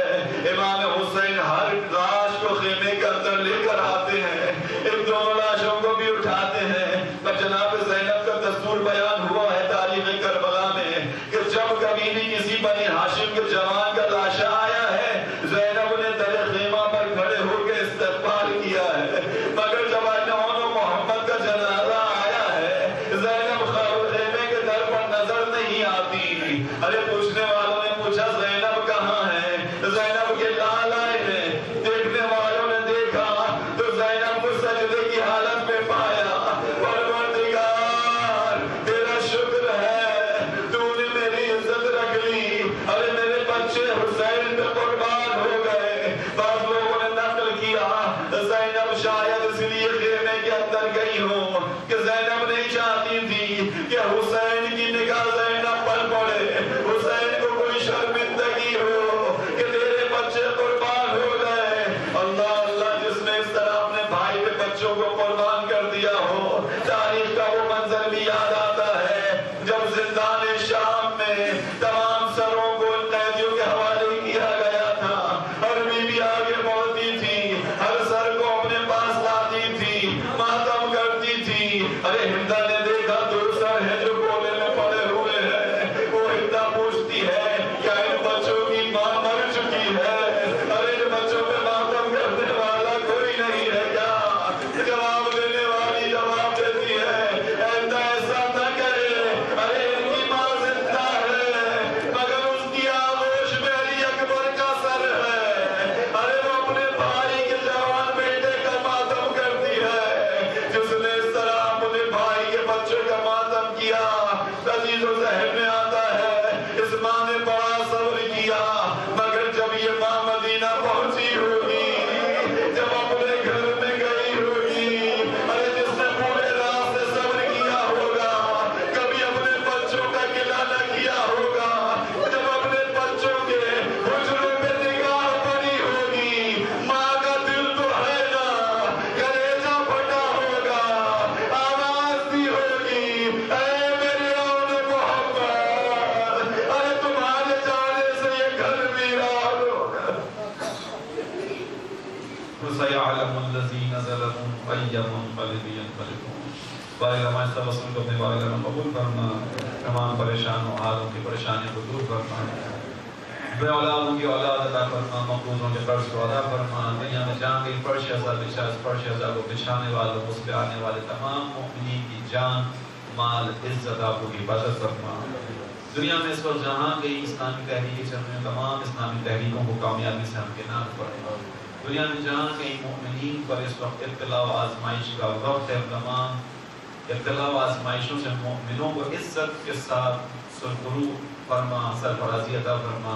امام حسین ہر لاش کو خیمے کے اندر لے کر آتے ہیں, ان دونوں لاشوں کو بھی اٹھاتے ہیں. پر جناب زینب کا دستور بیان ہوا ہے تاریخ کربلا میں کہ جب کبھی بھی کسی بنی ہاشم کے جوان کا لاشا آیا ہے, زینب نے در خیمہ پر کھڑے ہو کے استقبال کیا ہے. مگر جب نون محمد کا جنازہ آیا ہے, زینب خیمے کے در پر نظر نہیں آتی. ارے پوچھنے والوں نے پوچھا زینب کہاں ہے, زینب کے لال آئے ہیں. دیکھنے والوں نے دیکھا تو زینب کو سجدے کی حالت میں پایا. پروردگار تیرا شکر ہے, تو نے میری عزت رکھ لی. ارے میرے بچے حسین پہ قربان ہو گئے. بعض لوگوں نے نقل کیا زینب شاید اس لیے خیمے کے اندر گئی ہو کہ زینب نہیں چاہتی تھی کہ حسین کی نگاہ زینب پر پڑے, حسین کو کوئی شرمندگی ہو کہ تیرے بچے قربان ہو گئے. اللہ اللہ, جس نے اس طرح اپنے بھائی کے بچوں کو قربان کر دیا ہو. تاریخ کا وہ منظر بھی یاد آتا ہے جب زندان شام میں تمام سروں کو قیدیوں کے حوالے کیا گیا تھا. ہر بیوی آگے بڑھتی تھی, ہر سر کو اپنے پاس لاتی تھی, ماتم کرتی تھی. ارے ہندا نے دیکھا دو سر ہیں جو گولے میں پڑے ہوئے ہیں. وہ ہندا پوچھتی ہے کیا ان بچوں کی ماں مر چکی ہے؟ ارے ان بچوں پہ ماتم کرنے والا کوئی نہیں ہے کیا؟ جواب دینے والی جواب دیتی ہے ہندا ایسا نہ کرے, ارے ان کی ماں زندہ ہے مگر اس کی آغوش میں علی اکبر کا سر ہے. ارے وہ اپنے بھائی کے جوان بیٹے کا ماتم کرتی ہے جس نے اس طرح اپنے بھائی کے بچے کا ماتم کیا. عزیز و ذہن میں آتا ہے اس ماں نے بڑا صبر کیا. مگر جب یہ ماں مدینہ پہنچی ہوگی, جب اپنے گھر میں گئی ہوگی, ارے جس نے پورے راستے صبر کیا ہوگا, کبھی اپنے بچوں کا گلہ نہ کیا ہوگا, جب اپنے بچوں کے حجروں پہ نگاہ پڑی ہوگی, ماں کا دل تو ہے نا, کلیجہ پھٹا ہوگا, آواز دی ہوگی اے میرے اون محمد, ارے تمہارے جانے سے یہ گھر ویران ہوگا. وَسَيَعْلَمُ الَّذِينَ ظَلَمُوا أَيَّ مُنقَلِبٍ يَنقَلِبُونَ. بارے ہمارے توسل کو اپنے بارے میں قبول فرما, تمام پریشان و حالوں کی پریشانیوں کو دور فرما, بے اولادوں کی اولاد عطا فرما, مقبوضوں کے قرض کو ادا فرما. دنیا میں جان گئی فرش عذاب بچھا, فرش عذاب کو بچھانے والوں, اس پہ آنے والے تمام مومنین کی جان, مال, عزت آپ کو حفاظت فرما. دنیا میں اس وقت جہاں گئی اسلامی تحریک چل رہے ہیں, تمام اسلامی تحریکوں کو کامیابی سے ہمکنار فرما. دنیا میں جہاں کئی مومنین پر اس وقت ابتلا و آزمائش کا وقت ہے, تمام ابتلا و آزمائشوں سے مومنوں کو عزت کے ساتھ سرفروغ فرما, سرفرازی عطا فرما.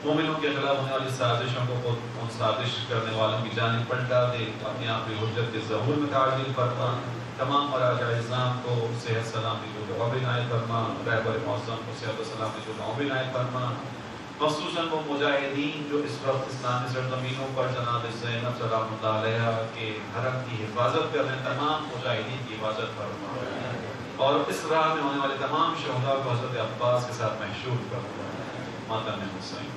مومنوں کے خلاف ہونے والی سازشوں کو ان سازش کرنے والوں کی جانب پلٹا دے, اپنے آپ کی حجت کے ظہور میں تعجیل فرما. تمام مراجع اسلام کو صحت سلامتی جو دعا بھی عنایت فرما, رہبر معظم کو صحت و سلامتی جو دعا بھی عنایت فرما. خصوصاً وہ مجاہدین جو اس وقت اسلامی سرزمینوں پر جناب زینب سلام اللہ علیہ کے حرم کی حفاظت کر رہے ہیں, تمام مجاہدین کی حفاظت فرما, اور اس راہ میں ہونے والے تمام شہداء کو حضرت عباس کے ساتھ محشور فرما. ماتم حسین.